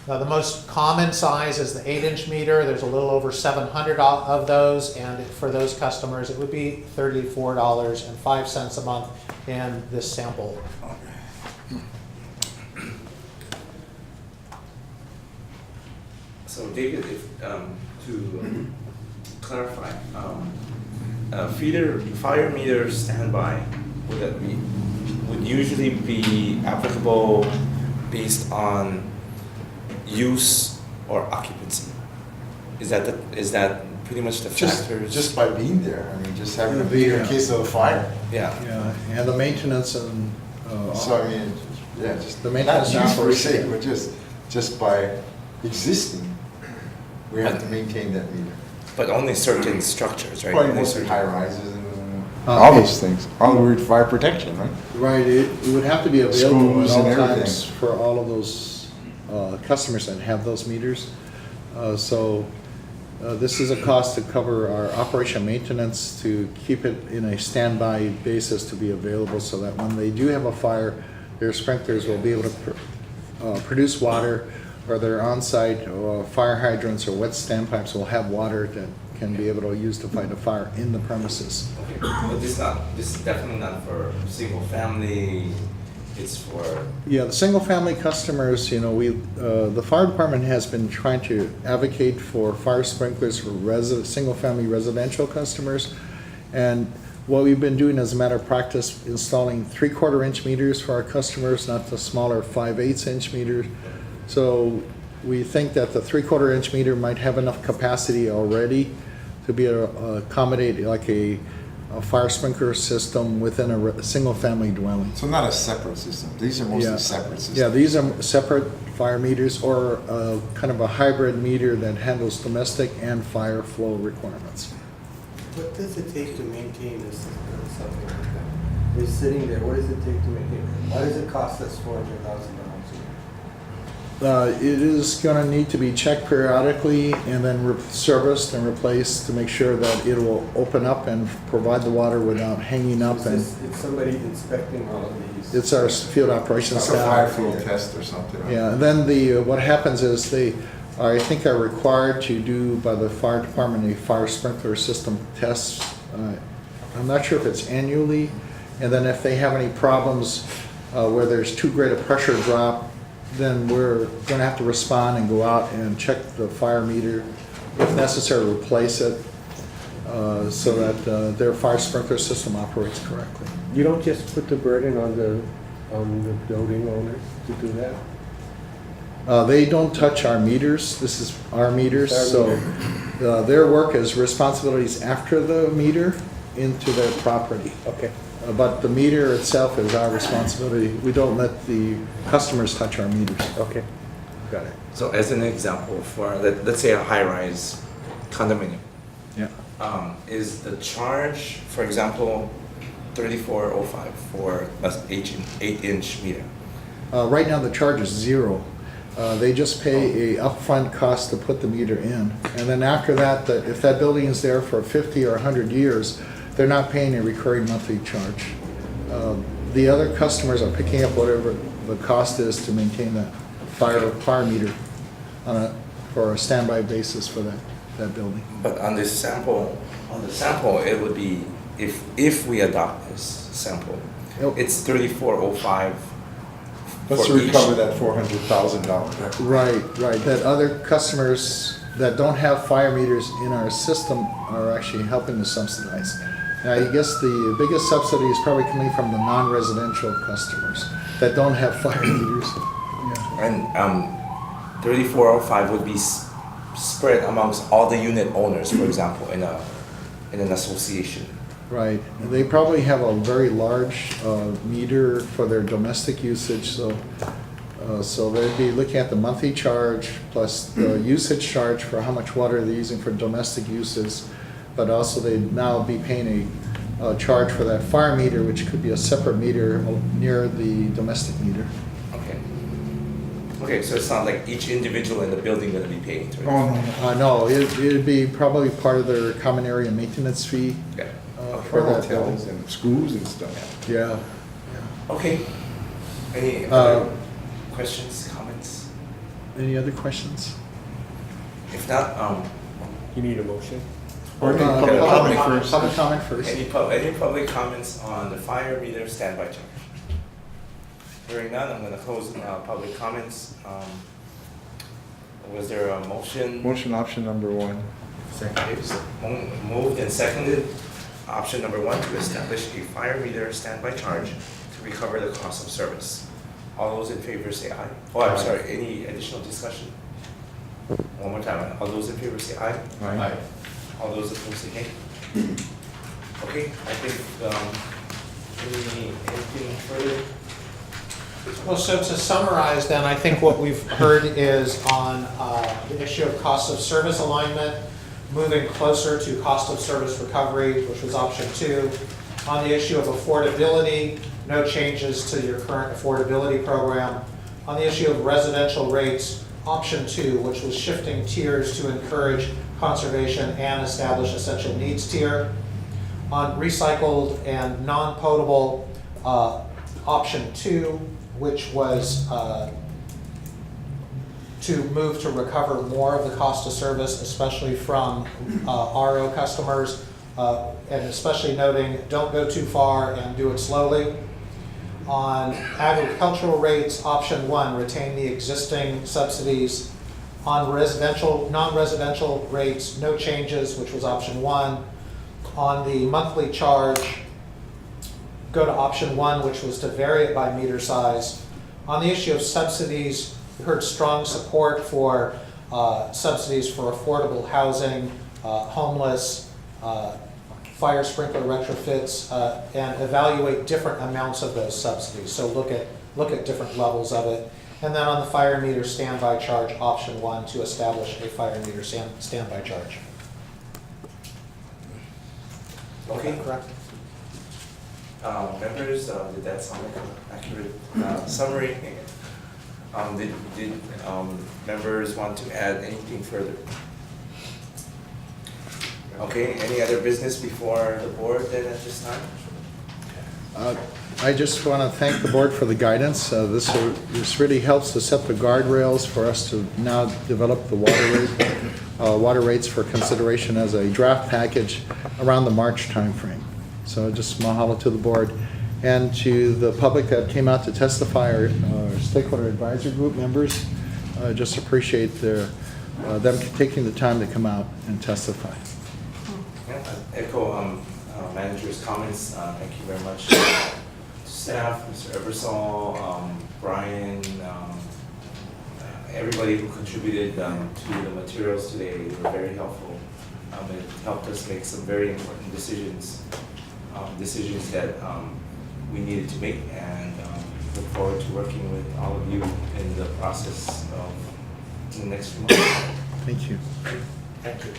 C: Now the most common size is the 8-inch meter. There's a little over 700 of those, and for those customers, it would be $34.05 a month in this sample.
A: So David, to clarify, fire meter standby would usually be applicable based on use or occupancy. Is that pretty much the factors?
F: Just by being there, I mean, just having a meter in case of a fire.
A: Yeah.
B: Yeah, and the maintenance and.
F: So I mean, yeah, just
B: The
F: not
B: maintenance
F: use per
B: operation.
F: se, but just by existing, we have to maintain that meter.
A: But only certain structures, right?
F: Probably
A: Only
F: mostly
A: certain-
F: high rises and all those things, all the way to fire protection, right?
B: Right, it would have to be available at
F: Schools
B: all
F: and
B: times
F: everything.
B: for all of those customers that have those meters. This is a cost to cover our operation maintenance, to keep it in a standby basis to be available so that when they do have a fire, their sprinklers will be able to produce water, or their on-site fire hydrants or wet standpipes will have water that can be able to use to fight a fire in the premises.
A: Okay, but this is definitely not for single family. It's for
B: Yeah, the single-family customers, the fire department has been trying to advocate for fire sprinklers for single-family residential customers. And what we've been doing as a matter of practice, installing 3/4-inch meters for our customers, not the smaller 5/8 meters. So we think that the 3/4-inch meter might have enough capacity already to be able to accommodate like a fire sprinkler system within a single-family dwelling.
F: So not a separate system, these are mostly
B: Yeah.
F: separate systems.
B: Yeah, these are separate fire meters or kind of a hybrid meter that handles domestic and fire flow requirements.
I: What does it take to maintain this system, something like that? It's sitting there, what does it take to maintain? Why does it cost us $400,000 a year?
B: It is gonna need to be checked periodically and then serviced and replaced to make sure that it will open up and provide the water without hanging up. And
E: It's somebody inspecting all of these.
B: it's our field operations
F: Like a fire
B: staff.
F: flow test or something.
B: Yeah, and then what happens is I think are required to do by the fire department a fire sprinkler system test. I'm not sure if it's annually, and then if they have any problems where there's too great a pressure drop, then we're gonna have to respond and go out and check the fire meter, if necessary, replace it, so that their fire sprinkler system operates correctly.
E: You don't just put the burden on the building owners to do that?
B: They don't touch our meters, this is our meters,
E: Our
B: so their work is responsibilities after the meter into their property.
E: Okay.
B: But the meter itself is our responsibility. We don't let the customers touch our meters.
E: Okay, got it.
A: So as an example, for, let's say a high-rise condominium,
B: Yeah.
A: is the charge, for example, 3405 for an 8-inch meter?
B: Right now, the charge is zero. They just pay a upfront cost to put the meter in. And then after that, if that building is there for 50 or 100 years, they're not paying a recurring monthly charge. The other customers are picking up whatever the cost is to maintain that fire meter for a standby basis for that building.
A: But on the sample, it would be, if we adopt this sample,
B: Yep.
A: it's 3405
F: Let's
A: for each.
F: recover that $400,000.
B: Right. That other customers that don't have fire meters in our system are actually helping to subsidize. Now, I guess the biggest subsidy is probably coming from the non-residential customers that don't have fire meters. Yeah.
A: And 3405 would be spread amongst all the unit owners, for example, in an association.
B: Right. And they probably have a very large meter for their domestic usage, so they'd be looking at the monthly charge plus the usage charge for how much water they're using for domestic uses, but also they'd now be paying a charge for that fire meter, which could be a separate meter near the domestic meter.
A: Okay, so it's not like each individual in the building gonna be paying to it?
F: Oh, no.
B: No, it'd be probably part of their common area maintenance fee
A: Yeah.
B: for that
F: Hotels
B: building.
F: and schools and stuff.
B: Yeah.
A: Okay. Any other questions, comments?
B: Any other questions?
A: If not,
E: You need a motion?
F: Or any
B: Uh,
F: public comment
B: Public
F: first.
B: comment first.
A: any public comments on the fire meter standby charge? Hearing none, I'm gonna close public comments. Was there a motion?
F: Motion option number 1.
A: Okay, so moved and seconded. Option number 1, to establish a fire meter standby charge to recover the cost of service. All those in favor say aye. Oh, I'm sorry, any additional discussion? One more time, all those in favor say aye.
F: Aye.
A: All those opposed say nay. Okay, I think, anything further?
C: Well, so to summarize then, I think what we've heard is on the issue of cost of service alignment, moving closer to cost of service recovery, which was option 2. On the issue of affordability, no changes to your current affordability program. On the issue of residential rates, option 2, which was shifting tiers to encourage conservation and establish essential needs tier. On recycled and non-potable, option 2, which was to move to recover more of the cost of service, especially from RO customers, and especially noting don't go too far and do it slowly. On agricultural rates, option 1, retain the existing subsidies. On residential, non-residential rates, no changes, which was option 1. On the monthly charge, go to option 1, which was to vary it by meter size. On the issue of subsidies, we heard strong support for subsidies for affordable housing, homeless, fire sprinkler retrofits, and evaluate different amounts of those subsidies. So look at different levels of it. And then on the fire meter standby charge, option 1, to establish a fire meter standby charge.
A: Okay.
C: Correct.
A: Members, did that sound like an accurate summary? Did members want to add anything further? Okay, any other business before the board then at this time?
B: I just want to thank the board for the guidance. This really helps to set the guardrails for us to now develop the water rates for consideration as a draft package around the March timeframe. So just mahalo to the board and to the public that came out to testify, our stakeholder advisory group members. Just appreciate them taking the time to come out and testify.
A: Yeah, I echo manager's comments. Thank you very much. Staff, Mr. Ebersol, Brian, everybody who contributed to the materials today were very helpful. It helped us make some very important decisions, decisions that we needed to make, and look forward to working with all of you in the process of the next few months.
B: Thank you.
A: Thank you.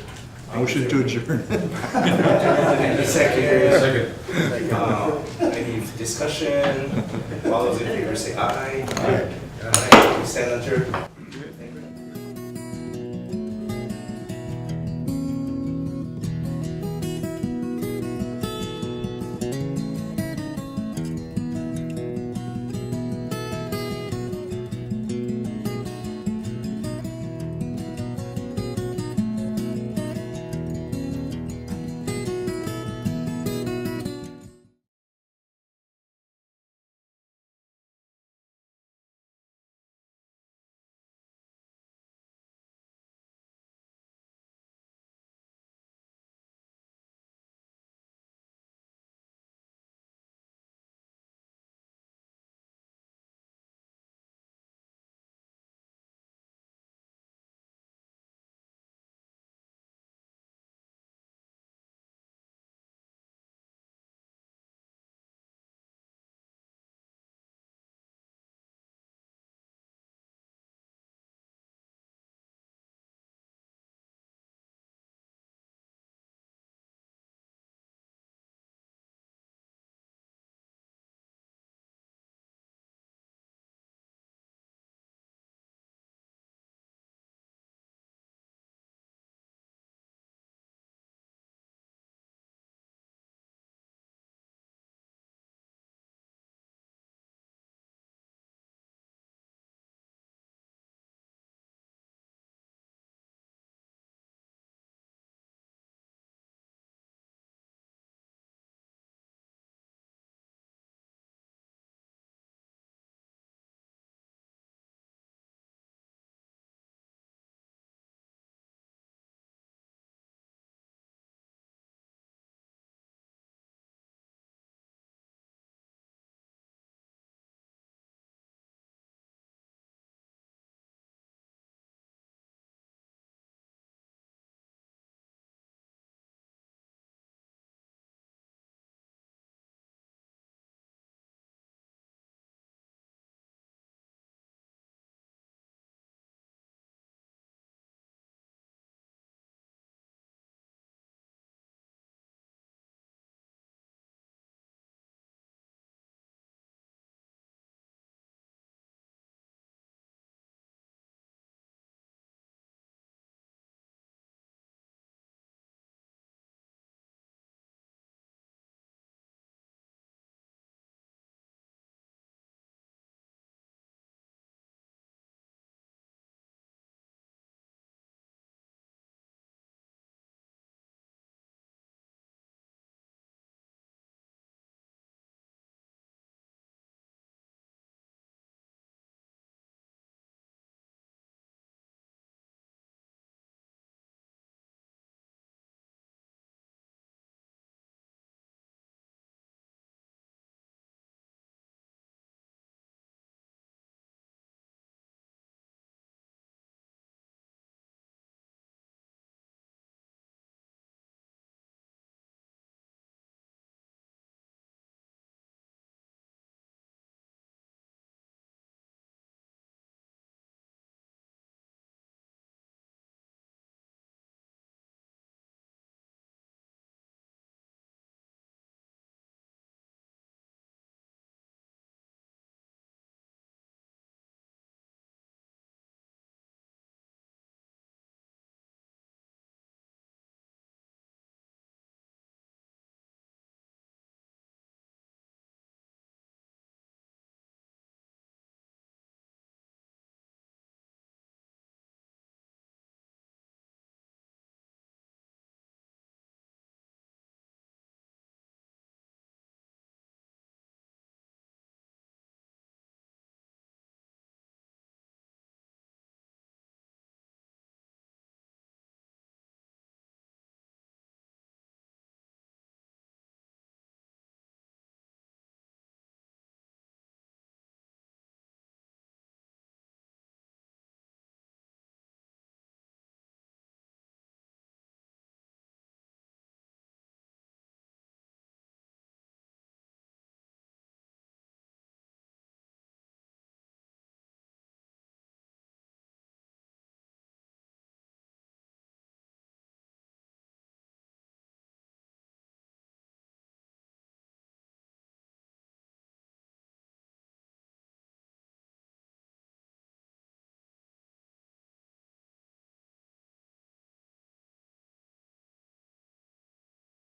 F: Motion to adjourn.
A: Any second? Any discussion? All those in favor say aye. Aye. We stand adjourned.